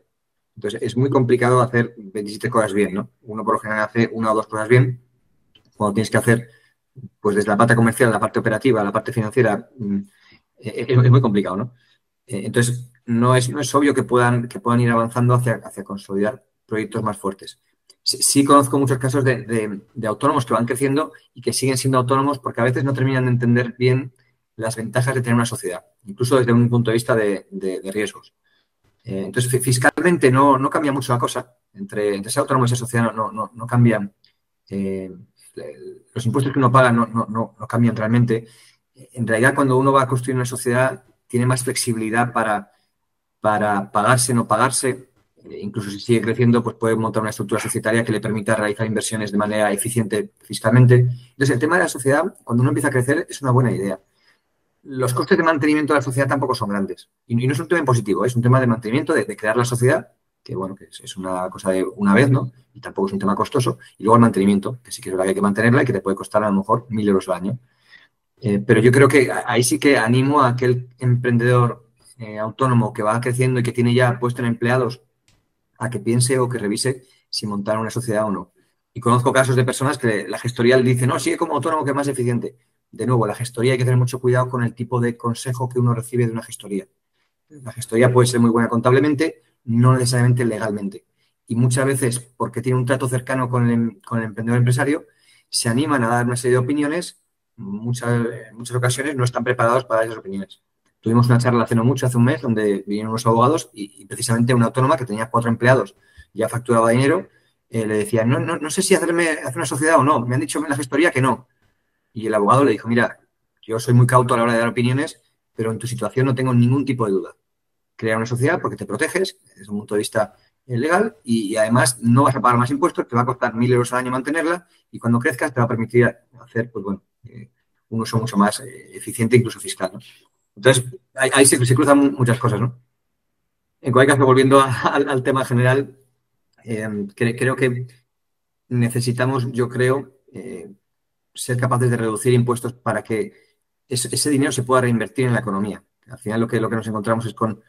Entonces es muy complicado hacer 27 cosas bien, ¿no? Uno por lo general hace una o dos cosas bien. Cuando tienes que hacer, pues desde la parte comercial, la parte operativa, la parte financiera, es muy complicado, ¿no? Entonces no es obvio que puedan ir avanzando hacia consolidar proyectos más fuertes. Sí conozco muchos casos de autónomos que van creciendo y que siguen siendo autónomos porque a veces no terminan de entender bien las ventajas de tener una sociedad, incluso desde un punto de vista de riesgos. Entonces, fiscalmente no cambia mucho la cosa. Entre ser autónomo y ser sociedad no cambian. Los impuestos que uno paga no cambian realmente. En realidad, cuando uno va a construir una sociedad, tiene más flexibilidad para pagarse, no pagarse. Incluso si sigue creciendo, pues puede montar una estructura societaria que le permita realizar inversiones de manera eficiente fiscalmente. Entonces, el tema de la sociedad, cuando uno empieza a crecer, es una buena idea. Los costes de mantenimiento de la sociedad tampoco son grandes. Y no es un tema impositivo, es un tema de mantenimiento, de crear la sociedad, que bueno, que es una cosa de una vez, ¿no? Y tampoco es un tema costoso. Y luego el mantenimiento, que sí que es verdad que hay que mantenerla y que te puede costar a lo mejor 1.000 euros al año. Pero yo creo que ahí sí que animo a aquel emprendedor autónomo que va creciendo y que tiene ya puesto en empleados a que piense o que revise si montar una sociedad o no. Y conozco casos de personas que la gestoría le dice, no, sigue como autónomo que es más eficiente. De nuevo, la gestoría hay que tener mucho cuidado con el tipo de consejo que uno recibe de una gestoría. La gestoría puede ser muy buena contablemente, no necesariamente legalmente. Y muchas veces, porque tiene un trato cercano con el emprendedor empresario, se animan a dar una serie de opiniones. En muchas ocasiones no están preparados para esas opiniones. Tuvimos una charla hace no mucho, hace un mes, donde vinieron unos abogados y precisamente una autónoma que tenía 4 empleados, ya facturaba dinero, le decía, no sé si hacer una sociedad o no. Me han dicho en la gestoría que no. Y el abogado le dijo, mira, yo soy muy cauto a la hora de dar opiniones, pero en tu situación no tengo ningún tipo de duda. Crear una sociedad porque te proteges desde un punto de vista legal y además no vas a pagar más impuestos, te va a costar 1.000 euros al año mantenerla y cuando crezcas te va a permitir hacer, pues bueno, un uso mucho más eficiente, incluso fiscal, ¿no? Entonces, ahí se cruzan muchas cosas, ¿no? En cualquier caso, volviendo al tema general, creo que necesitamos, yo creo, ser capaces de reducir impuestos para que ese dinero se pueda reinvertir en la economía. Al final lo que nos encontramos es con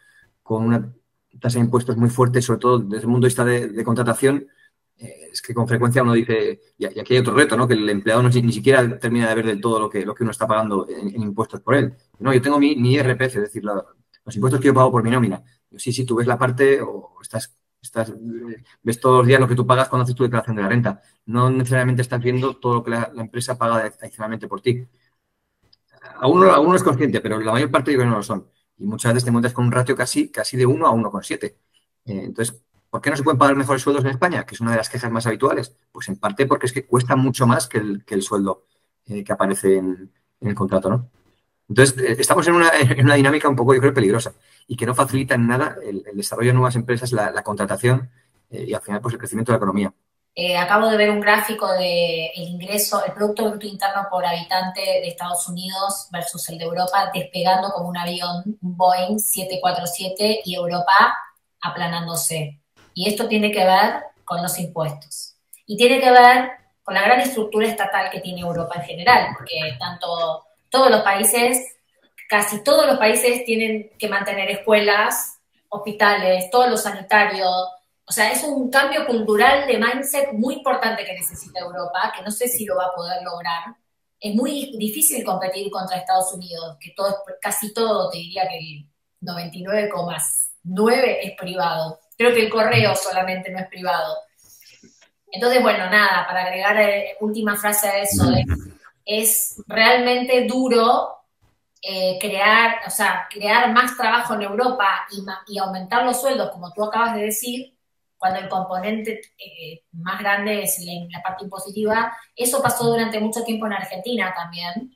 una tasa de impuestos muy fuerte, sobre todo desde el punto de vista de contratación. Es que con frecuencia uno dice, y aquí hay otro reto, ¿no? Que el empleado ni siquiera termina de ver del todo lo que uno está pagando en impuestos por él. No, yo tengo mi IRPF, es decir, los impuestos que yo pago por mi nómina. Sí, tú ves la parte o ves todos los días lo que tú pagas cuando haces tu declaración de la renta. No necesariamente estás viendo todo lo que la empresa paga adicionalmente por ti. A uno es consciente, pero la mayor parte yo creo que no lo son. Y muchas veces te encuentras con un ratio casi de 1 a 1,7. Entonces, ¿por qué no se pueden pagar mejores sueldos en España? Que es una de las quejas más habituales. Pues en parte porque es que cuesta mucho más que el sueldo que aparece en el contrato, ¿no? Entonces, estamos en una dinámica un poco, yo creo, peligrosa y que no facilita en nada el desarrollo de nuevas empresas, la contratación y al final, pues el crecimiento de la economía. Acabo de ver un gráfico de el ingreso, el Producto Bruto Interno por habitante de Estados Unidos versus el de Europa, despegando como un avión, un Boeing 747, y Europa aplanándose. Y esto tiene que ver con los impuestos. Y tiene que ver con la gran estructura estatal que tiene Europa en general, porque casi todos los países tienen que mantener escuelas, hospitales, todos los sanitarios. O sea, es un cambio cultural de mindset muy importante que necesita Europa, que no sé si lo va a poder lograr. Es muy difícil competir contra Estados Unidos, que casi todo, te diría que el 99,9% es privado. Creo que el correo solamente no es privado. Entonces, bueno, nada, para agregar última frase a eso, es realmente duro crear más trabajo en Europa y aumentar los sueldos, como tú acabas de decir, cuando el componente más grande es la parte impositiva. Eso pasó durante mucho tiempo en Argentina también.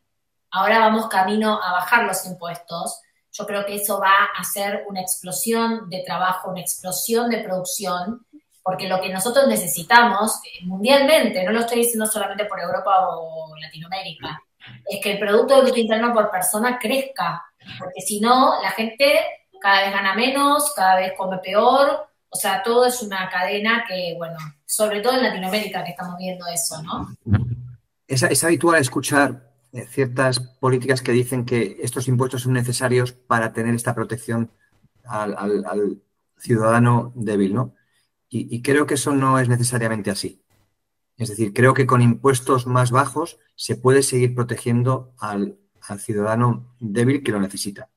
Ahora vamos camino a bajar los impuestos. Yo creo que eso va a hacer una explosión de trabajo, una explosión de producción, porque lo que nosotros necesitamos mundialmente, no lo estoy diciendo solamente por Europa o Latinoamérica, es que el Producto Bruto Interno por persona crezca, porque si no, la gente cada vez gana menos, cada vez come peor, o sea, todo es una cadena que, bueno, sobre todo en Latinoamérica que estamos viendo eso, ¿no? Es habitual escuchar ciertas políticas que dicen que estos impuestos son necesarios para tener esta protección al ciudadano débil, ¿no? Y creo que eso no es necesariamente así. Es decir, creo que con impuestos más bajos se puede seguir protegiendo al ciudadano débil que lo necesita.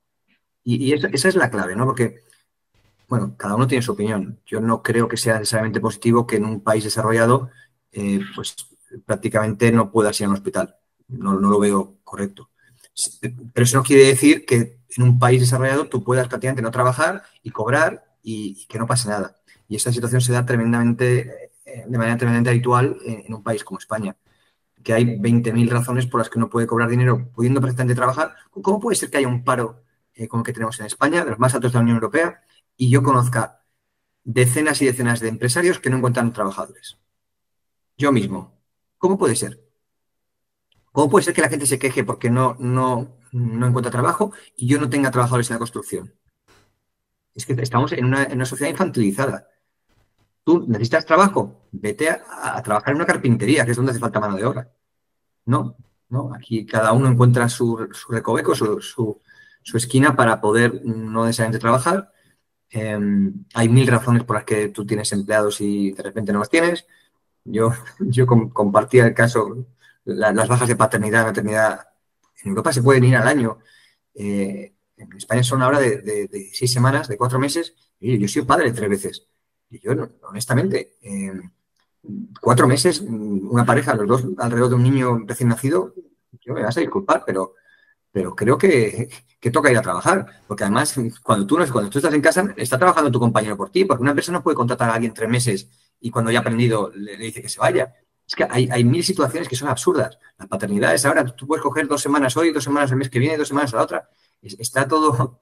Y esa es la clave, ¿no? Porque, bueno, cada uno tiene su opinión. Yo no creo que sea necesariamente positivo que en un país desarrollado, pues prácticamente no puedas ir a un hospital. No lo veo correcto. Pero eso no quiere decir que en un país desarrollado tú puedas prácticamente no trabajar y cobrar y que no pase nada. Y esta situación se da de manera tremendamente habitual en un país como España, que hay 20.000 razones por las que no puede cobrar dinero pudiendo perfectamente trabajar. ¿Cómo puede ser que haya un paro como el que tenemos en España, de los más altos de la Unión Europea, y yo conozca decenas y decenas de empresarios que no encuentran trabajadores? Yo mismo. ¿Cómo puede ser? ¿Cómo puede ser que la gente se queje porque no encuentra trabajo y yo no tenga trabajadores en la construcción? Es que estamos en una sociedad infantilizada. Tú necesitas trabajo, vete a trabajar en una carpintería, que es donde hace falta mano de obra. No, no, aquí cada uno encuentra su recoveco, su esquina para poder no necesariamente trabajar. Hay 1.000 razones por las que tú tienes empleados y de repente no los tienes. Yo compartía el caso, las bajas de paternidad, maternidad. En Europa se pueden ir al año. En España son ahora de 6 semanas, de 4 meses. Y yo he sido padre 3 veces. Y yo, honestamente, 4 meses, una pareja, los dos alrededor de un niño recién nacido, yo me vas a disculpar, pero creo que toca ir a trabajar. Porque además, cuando tú estás en casa, está trabajando tu compañero por ti, porque una empresa no puede contratar a alguien 3 meses y cuando ya ha aprendido le dice que se vaya. Es que hay 1.000 situaciones que son absurdas. La paternidad es ahora, tú puedes coger 2 semanas hoy, 2 semanas el mes que viene, 2 semanas a la otra. Está toda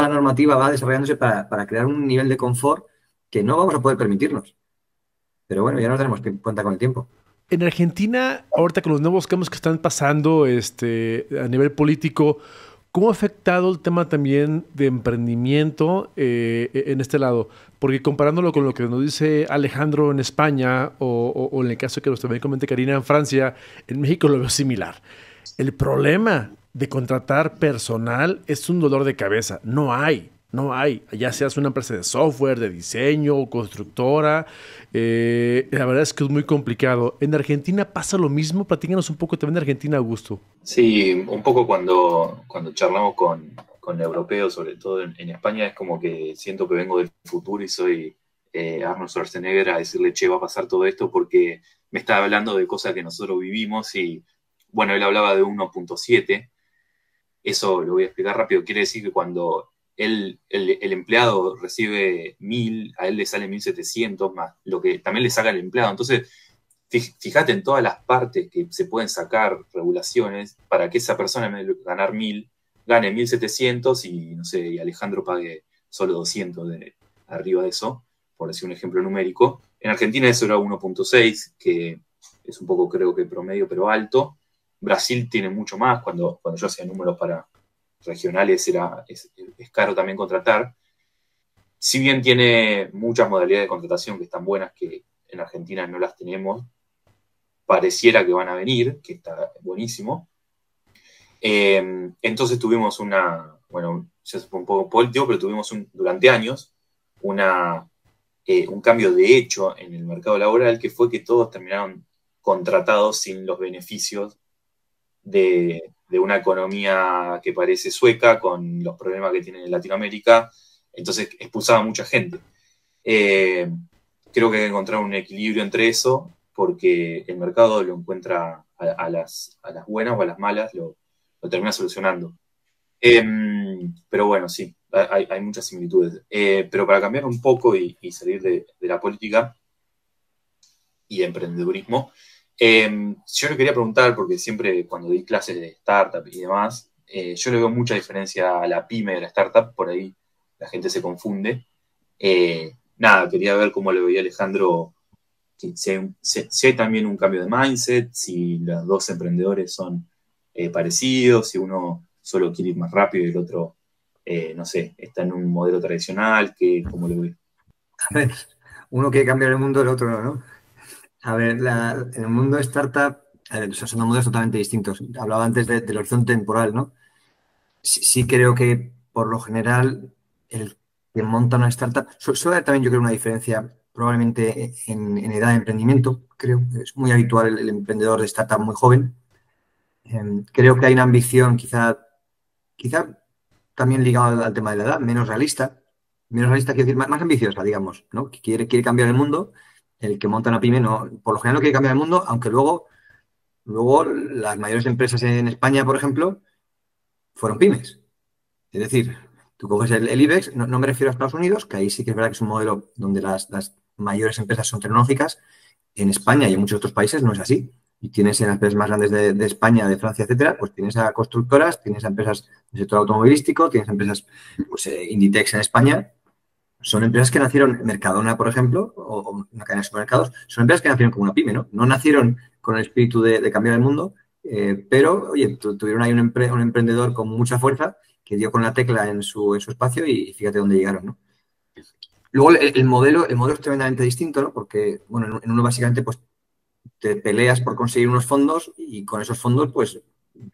la normativa va desarrollándose para crear un nivel de confort que no vamos a poder permitirnos. Pero bueno, ya nos daremos cuenta con el tiempo. En Argentina, ahorita con los nuevos cambios que están pasando a nivel político, ¿cómo ha afectado el tema también de emprendimiento en este lado? Porque comparándolo con lo que nos dice Alejandro en España o en el caso que nos también comente Karina en Francia, en México lo veo similar. El problema de contratar personal es un dolor de cabeza. No hay. Ya seas una empresa de software, de diseño, constructora. La verdad es que es muy complicado. ¿En Argentina pasa lo mismo? Platícanos un poco también de Argentina, Augusto. Sí, un poco cuando charlamos con europeos, sobre todo en España, es como que siento que vengo del futuro y soy Arnold Schwarzenegger a decirle, che, va a pasar todo esto porque me está hablando de cosas que nosotros vivimos y, bueno, él hablaba de 1.7. Eso lo voy a explicar rápido. Quiere decir que cuando el empleado recibe 1.000, a él le sale 1.700 más lo que también le saca el empleado. Entonces, fíjate en todas las partes que se pueden sacar regulaciones para que esa persona, en vez de ganar 1.000, gane 1.700 y, no sé, y Alejandro pague solo 200 de arriba de eso, por decir un ejemplo numérico. En Argentina eso era 1.6, que es un poco, creo que promedio, pero alto. Brasil tiene mucho más. Cuando yo hacía números para regionales es caro también contratar. Si bien tiene muchas modalidades de contratación que están buenas, que en Argentina no las tenemos, pareciera que van a venir, que está buenísimo. Entonces tuvimos bueno, ya es un poco político, pero tuvimos durante años un cambio de hecho en el mercado laboral, que fue que todos terminaron contratados sin los beneficios de una economía que parece sueca, con los problemas que tiene en Latinoamérica. Entonces expulsaba a mucha gente. Creo que hay que encontrar un equilibrio entre eso, porque el mercado lo encuentra a las buenas o a las malas, lo termina solucionando. Pero bueno, sí, hay muchas similitudes. Pero para cambiar un poco y salir de la política y emprendedurismo, yo le quería preguntar, porque siempre cuando di clases de startup y demás, yo le veo mucha diferencia a la pyme de la startup, por ahí la gente se confunde. Nada, quería ver cómo lo veía Alejandro, si hay también un cambio de mindset, si los dos emprendedores son parecidos, si uno solo quiere ir más rápido y el otro, no sé, está en un modelo tradicional, ¿cómo lo ve? A ver, uno quiere cambiar el mundo, el otro no, ¿no? A ver, en el mundo de startup, o sea, son dos mundos totalmente distintos. Hablaba antes del horizonte temporal, ¿no? Sí creo que, por lo general, el que monta una startup, suele haber también yo creo una diferencia probablemente en edad de emprendimiento, creo. Es muy habitual el emprendedor de startup muy joven. Creo que hay una ambición quizá también ligado al tema de la edad, menos realista, quiero decir, más ambiciosa, digamos, ¿no? Que quiere cambiar el mundo. El que monta una pyme, no, por lo general no quiere cambiar el mundo, aunque luego las mayores empresas en España, por ejemplo, fueron pymes. Es decir, tú coges el IBEX, no me refiero a Estados Unidos, que ahí sí que es verdad que es un modelo donde las mayores empresas son tecnológicas. En España y en muchos otros países no es así. Y tienes en las empresas más grandes de España, de Francia, etcétera, pues tienes a constructoras, tienes a empresas del sector automovilístico, tienes a empresas, pues Inditex en España. Son empresas que nacieron, Mercadona, por ejemplo, o una cadena de supermercados, son empresas que nacieron como una pyme, ¿no? No nacieron con el espíritu de cambiar el mundo, pero, oye, tuvieron ahí un emprendedor con mucha fuerza que dio con la tecla en su espacio y fíjate dónde llegaron, ¿no? Luego el modelo es tremendamente distinto, ¿no? Porque, bueno, en uno básicamente, pues, te peleas por conseguir unos fondos y con esos fondos, pues,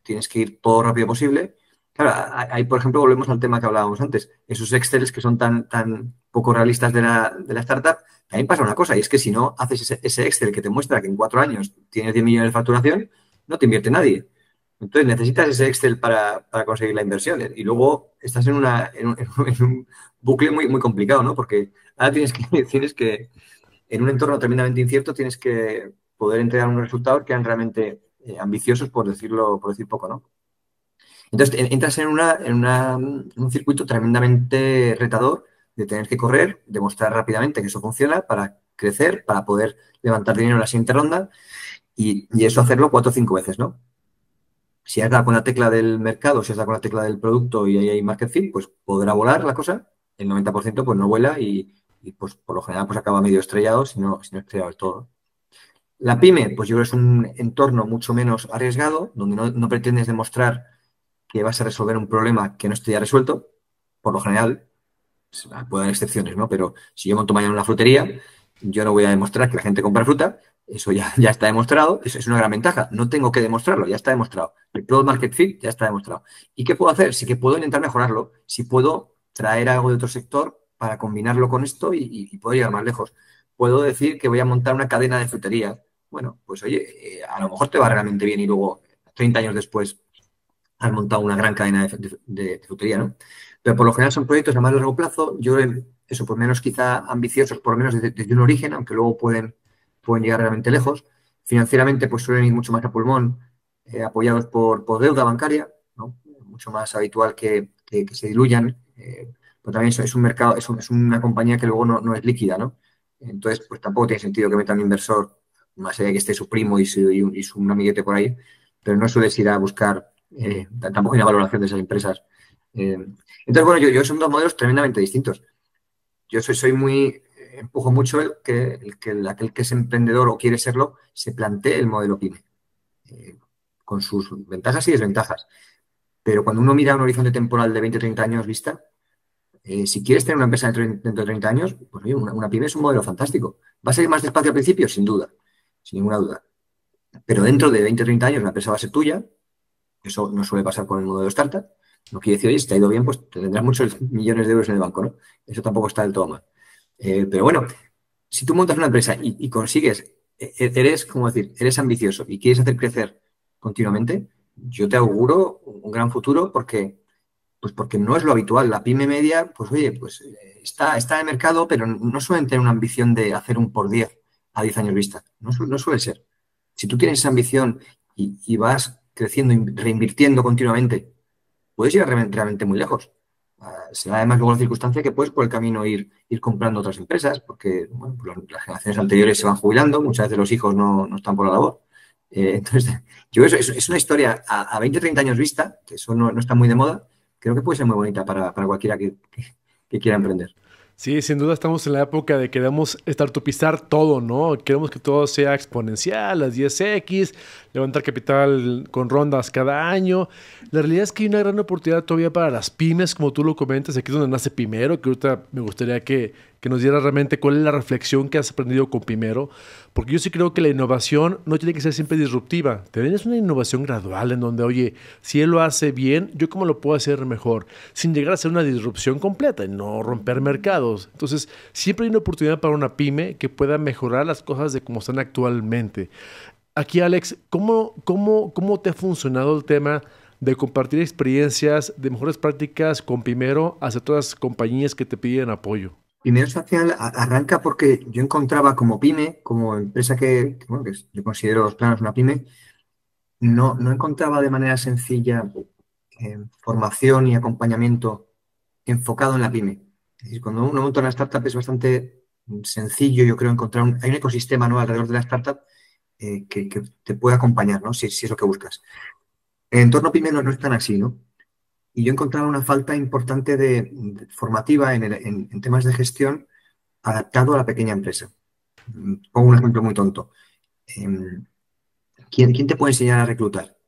tienes que ir todo lo rápido posible. Claro, ahí, por ejemplo, volvemos al tema que hablábamos antes. Esos Excels que son tan poco realistas de la startup, también pasa una cosa, y es que si no haces ese Excel que te muestra que en 4 años tienes 10 millones de facturación, no te invierte nadie. Entonces necesitas ese Excel para conseguir la inversión. Y luego estás en un bucle muy, muy complicado, ¿no? Porque ahora tienes que, en un entorno tremendamente incierto, tienes que poder entregar unos resultados que sean realmente ambiciosos, por decir poco, ¿no? Entonces entras en un circuito tremendamente retador de tener que correr, demostrar rápidamente que eso funciona para crecer, para poder levantar dinero en la siguiente ronda y eso hacerlo 4 o 5 veces, ¿no? Si has dado con la tecla del mercado, si has dado con la tecla del producto y ahí hay market fit, pues podrá volar la cosa. El 90% pues no vuela y pues por lo general pues acaba medio estrellado, si no estrellado del todo. La pyme, pues yo creo que es un entorno mucho menos arriesgado, donde no pretendes demostrar que vas a resolver un problema que no esté ya resuelto. Por lo general, puede haber excepciones, ¿no? Pero si yo monto mañana una frutería, yo no voy a demostrar que la gente compra fruta. Eso ya está demostrado. Eso es una gran ventaja. No tengo que demostrarlo, ya está demostrado. El product market fit ya está demostrado. ¿Y qué puedo hacer? Sí que puedo intentar mejorarlo. Si puedo traer algo de otro sector para combinarlo con esto y puedo llegar más lejos. Puedo decir que voy a montar una cadena de frutería. Bueno, pues oye, a lo mejor te va realmente bien y luego, 30 años después, has montado una gran cadena de frutería, ¿no? Pero por lo general son proyectos a más largo plazo. Yo, eso, por menos quizá ambiciosos, por lo menos desde un origen, aunque luego pueden llegar realmente lejos. Financieramente, pues suelen ir mucho más a pulmón, apoyados por deuda bancaria, ¿no? Mucho más habitual que se diluyan. Pero también es un mercado, es una compañía que luego no es líquida, ¿no? Entonces, pues tampoco tiene sentido que meta un inversor, más allá de que esté su primo y su amiguete por ahí, pero no sueles ir a buscar, tampoco hay una valoración de esas empresas. Entonces, bueno, yo son dos modelos tremendamente distintos. Yo soy muy, empujo mucho aquel que es emprendedor o quiere serlo, se plantee el modelo PYME, con sus ventajas y desventajas. Pero cuando uno mira un horizonte temporal de 20 o 30 años vista, si quieres tener una empresa dentro de 30 años, pues oye, una pyme es un modelo fantástico. ¿Va a ser más despacio al principio? Sin duda, sin ninguna duda. Pero dentro de 20 o 30 años la empresa va a ser tuya. Eso no suele pasar con el modelo startup. No quiere decir, oye, si te ha ido bien, pues tendrás muchos millones de euros en el banco, ¿no? Eso tampoco está del todo mal. Pero bueno, si tú montas una empresa y consigues, eres ambicioso y quieres hacer crecer continuamente, yo te auguro un gran futuro porque no es lo habitual. La pyme media, pues oye, pues está en el mercado, pero no suelen tener una ambición de hacer un por 10 a 10 años vista. No suele ser. Si tú tienes esa ambición y vas creciendo, reinvirtiendo continuamente, puedes llegar realmente muy lejos. Será además luego la circunstancia que puedes por el camino ir comprando otras empresas, porque bueno, pues las generaciones anteriores se van jubilando, muchas veces los hijos no están por la labor. Entonces, yo es una historia a 20, 30 años vista, que eso no está muy de moda, creo que puede ser muy bonita para cualquiera que quiera emprender. Sí, sin duda estamos en la época de queremos startupizar todo, ¿no? Queremos que todo sea exponencial, las 10X, levantar capital con rondas cada año. La realidad es que hay una gran oportunidad todavía para las pymes, como tú lo comentas, aquí es donde nace Pimero, que ahorita me gustaría que nos diera realmente cuál es la reflexión que has aprendido con Pimero, porque yo sí creo que la innovación no tiene que ser siempre disruptiva, también es una innovación gradual en donde, oye, si él lo hace bien, ¿yo cómo lo puedo hacer mejor? Sin llegar a ser una disrupción completa y no romper mercados. Entonces, siempre hay una oportunidad para una pyme que pueda mejorar las cosas de cómo están actualmente. Aquí, Alex, ¿cómo te ha funcionado el tema de compartir experiencias de mejores prácticas con Pimero hacia todas las compañías que te piden apoyo? Primero, al final arranca porque yo encontraba como pyme, como empresa bueno, que yo considero los planos una pyme, no encontraba de manera sencilla formación y acompañamiento enfocado en la pyme. Es decir, cuando uno monta una startup es bastante sencillo, yo creo, hay un ecosistema, ¿no?, alrededor de la startup que te puede acompañar, ¿no?, si es lo que buscas. El entorno pyme no es tan así, ¿no? Y yo encontraba una falta importante de formativa en temas de gestión adaptado a la pequeña empresa. Pongo un ejemplo muy tonto. ¿Quién te puede enseñar a reclutar?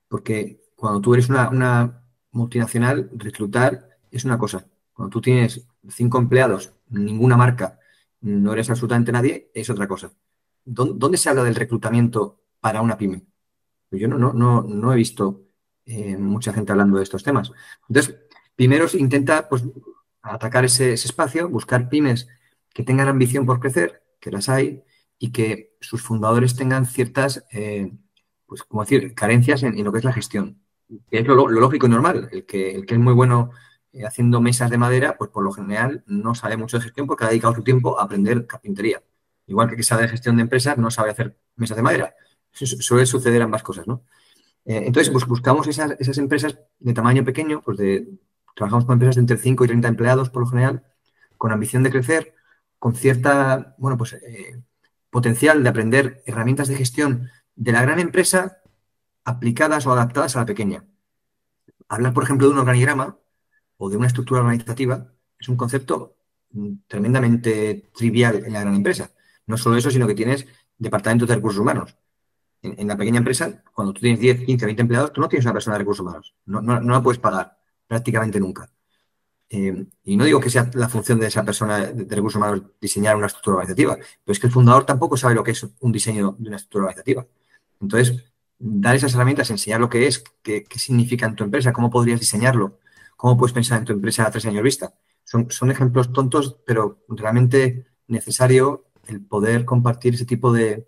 Porque cuando tú eres una multinacional, reclutar es una cosa. Cuando tú tienes 5 empleados, ninguna marca, no eres absolutamente nadie, es otra cosa. ¿Dónde se habla del reclutamiento para una pyme? Pues yo no he visto mucha gente hablando de estos temas. Entonces, primero se intenta, pues, atacar ese espacio, buscar pymes que tengan ambición por crecer, que las hay, y que sus fundadores tengan ciertas, pues, como decir, carencias en lo que es la gestión. Que es lo lógico y normal. El que es muy bueno haciendo mesas de madera, pues por lo general no sabe mucho de gestión porque ha dedicado su tiempo a aprender carpintería. Igual que sabe de gestión de empresas, no sabe hacer mesas de madera. Suele suceder ambas cosas, ¿no? Entonces, buscamos esas empresas de tamaño pequeño, pues trabajamos con empresas de entre 5 y 30 empleados, por lo general, con ambición de crecer, con cierta, bueno, pues potencial de aprender herramientas de gestión de la gran empresa aplicadas o adaptadas a la pequeña. Hablar, por ejemplo, de un organigrama o de una estructura organizativa es un concepto tremendamente trivial en la gran empresa. No solo eso, sino que tienes departamentos de recursos humanos. En la pequeña empresa, cuando tú tienes 10, 15, 20 empleados, tú no tienes una persona de recursos humanos. No la puedes pagar prácticamente nunca. Y no digo que sea la función de esa persona de recursos humanos diseñar una estructura organizativa, pero es que el fundador tampoco sabe lo que es un diseño de una estructura organizativa. Entonces, dar esas herramientas, enseñar lo que es, qué significa en tu empresa, cómo podrías diseñarlo, cómo puedes pensar en tu empresa a 3 años vista. Son ejemplos tontos, pero realmente necesario el poder compartir ese tipo de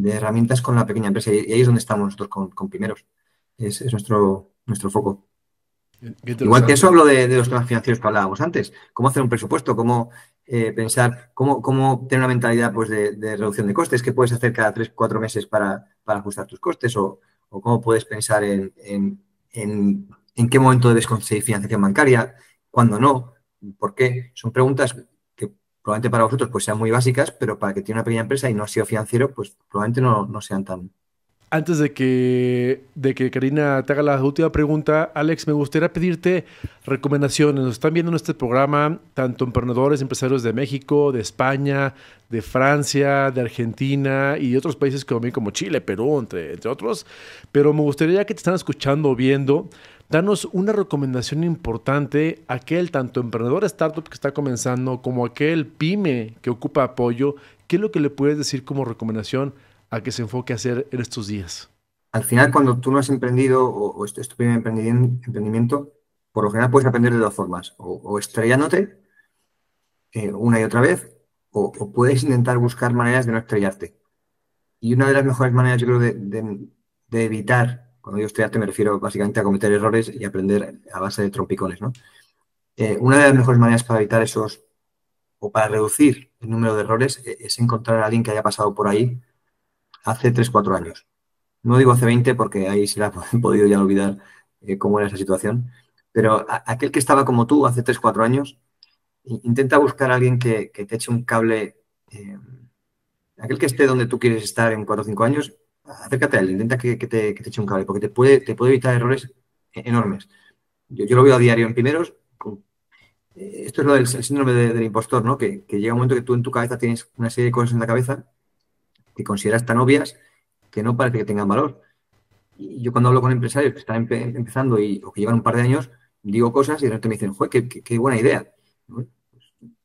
herramientas con la pequeña empresa. Y ahí es donde estamos nosotros con Pimeros. Es nuestro foco. Igual que eso hablo de los temas financieros que hablábamos antes. Cómo hacer un presupuesto, cómo pensar, cómo tener una mentalidad, pues, de reducción de costes, qué puedes hacer cada 3, 4 meses para ajustar tus costes, o cómo puedes pensar en qué momento debes conseguir financiación bancaria, cuándo no, por qué. Son preguntas que probablemente para vosotros pues sean muy básicas, pero para que tiene una pequeña empresa y no ha sido financiero, pues probablemente no sean tan... Antes de que Karina te haga la última pregunta, Alex, me gustaría pedirte recomendaciones. Nos están viendo en este programa tanto emprendedores, empresarios de México, de España, de Francia, de Argentina y de otros países como Chile, Perú, entre otros. Pero me gustaría que te están escuchando o viendo, danos una recomendación importante a aquel tanto emprendedor startup que está comenzando como aquel pyme que ocupa apoyo. ¿Qué es lo que le puedes decir como recomendación a que se enfoque a hacer en estos días? Al final, cuando tú no has emprendido o es tu primer emprendimiento, por lo general puedes aprender de 2 formas. O estrellándote una y otra vez, o puedes intentar buscar maneras de no estrellarte. Y una de las mejores maneras, yo creo, de evitar, cuando digo estrellarte me refiero básicamente a cometer errores y aprender a base de trompicones, ¿no? Una de las mejores maneras para evitar esos, o para reducir el número de errores, es encontrar a alguien que haya pasado por ahí hace 3, 4 años. No digo hace 20 porque ahí se la han podido ya olvidar cómo era esa situación, pero aquel que estaba como tú hace 3, 4 años, intenta buscar a alguien que te eche un cable, aquel que esté donde tú quieres estar en 4 o 5 años, acércate a él, intenta que te eche un cable, porque te puede evitar errores enormes. Yo lo veo a diario en Pimeros. Esto es lo del síndrome del impostor, ¿no? Que llega un momento que tú en tu cabeza tienes una serie de cosas en la cabeza que consideras tan obvias que no parece que tengan valor. Y yo cuando hablo con empresarios que están empezando o que llevan un par de años, digo cosas y de repente me dicen, joder, qué buena idea. Pues,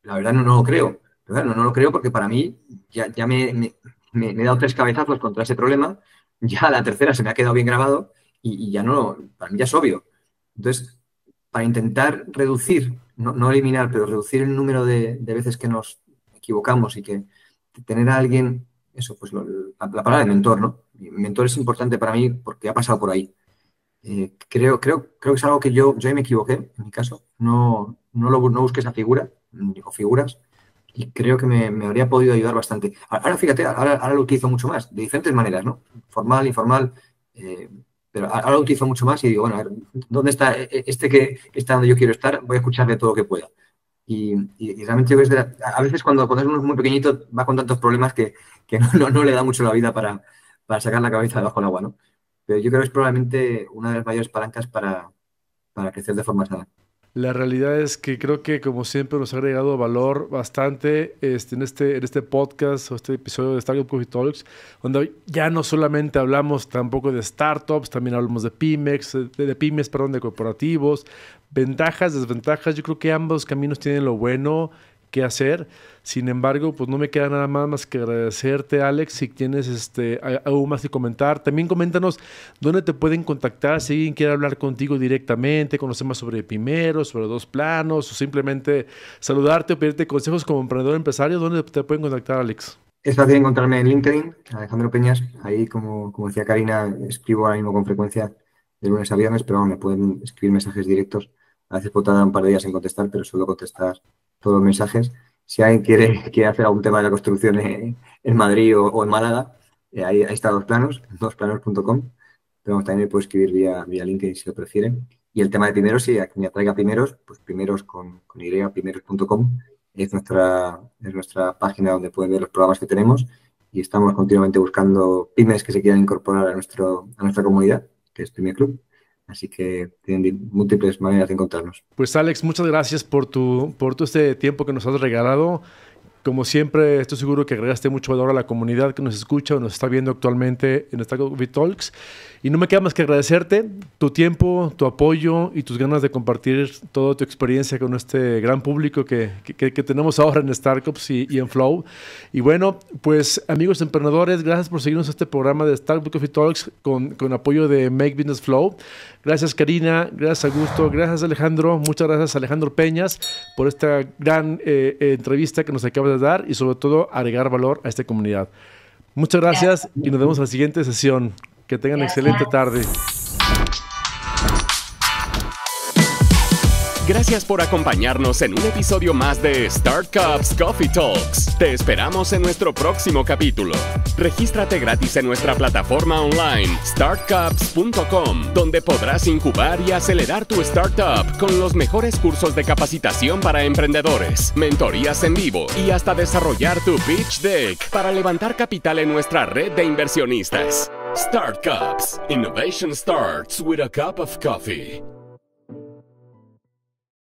la verdad no lo creo. Pero claro, no lo creo porque para mí ya me he dado 3 cabezazos contra ese problema, ya la tercera se me ha quedado bien grabado y ya no, para mí ya es obvio. Entonces, para intentar reducir, no eliminar, pero reducir el número de veces que nos equivocamos y que tener a alguien, eso, pues la palabra de mentor, ¿no? Mi mentor es importante para mí porque ha pasado por ahí. Creo que es algo que yo me equivoqué, en mi caso. No busqué esa figura o figuras y creo que me habría podido ayudar bastante. Ahora, fíjate, ahora lo utilizo mucho más, de diferentes maneras, ¿no? Formal, informal, pero ahora lo utilizo mucho más y digo, bueno, a ver, ¿dónde está este que está donde yo quiero estar? Voy a escucharle todo lo que pueda. Y realmente yo creo que a veces cuando es uno muy pequeñito va con tantos problemas que no le da mucho la vida para sacar la cabeza debajo del agua, ¿no? Pero yo creo que es probablemente una de las mayores palancas para crecer de forma sana. La realidad es que creo que, como siempre, nos ha agregado valor bastante en este podcast o este episodio de Startup Coffee Talks, donde ya no solamente hablamos tampoco de startups, también hablamos de pymes, de corporativos, ventajas, desventajas. Yo creo que ambos caminos tienen lo bueno que hacer. Sin embargo, pues no me queda nada más que agradecerte, Alex. Si tienes algo más que comentar, también coméntanos dónde te pueden contactar si alguien quiere hablar contigo directamente, conocer más sobre Epimeros, sobre Dos Planos, o simplemente saludarte o pedirte consejos como emprendedor empresario. ¿Dónde te pueden contactar, Alex? Es fácil encontrarme en LinkedIn, Alejandro Peñas. Ahí, como decía Karina, escribo ahora mismo con frecuencia de lunes a viernes, pero me pueden escribir mensajes directos. A veces puedo tardar un par de días en contestar, pero suelo contestar todos los mensajes. Si alguien quiere hacer algún tema de la construcción en Madrid o en Málaga, ahí está Dos Planos, dosplanos.com. Pero también me puede escribir vía LinkedIn si lo prefieren. Y el tema de Pimeros, si me atraiga Pimeros, pues Pimeros con Y, pimeros.com. Es nuestra página donde pueden ver los programas que tenemos y estamos continuamente buscando pymes que se quieran incorporar a nuestra comunidad, que es Pyme Club. Así que tienen múltiples maneras de encontrarnos. Pues Alex, muchas gracias por este tiempo que nos has regalado. Como siempre, estoy seguro que agregaste mucho valor a la comunidad que nos escucha o nos está viendo actualmente en Startup Coffee Talks. Y no me queda más que agradecerte tu tiempo, tu apoyo y tus ganas de compartir toda tu experiencia con este gran público que tenemos ahora en Startups y en Flow. Y bueno, pues amigos emprendedores, gracias por seguirnos en este programa de Startup Coffee Talks con apoyo de Make Business Flow. Gracias Karina, gracias Augusto, gracias Alejandro, muchas gracias Alejandro Peñas por esta gran entrevista que nos acabas de dar y sobre todo agregar valor a esta comunidad. Muchas gracias y nos vemos en la siguiente sesión. Que tengan excelente tarde. Gracias por acompañarnos en un episodio más de Start Cups Coffee Talks. Te esperamos en nuestro próximo capítulo. Regístrate gratis en nuestra plataforma online startcups.com, donde podrás incubar y acelerar tu startup con los mejores cursos de capacitación para emprendedores, mentorías en vivo y hasta desarrollar tu pitch deck para levantar capital en nuestra red de inversionistas. Start Cups. Innovation starts with a cup of coffee.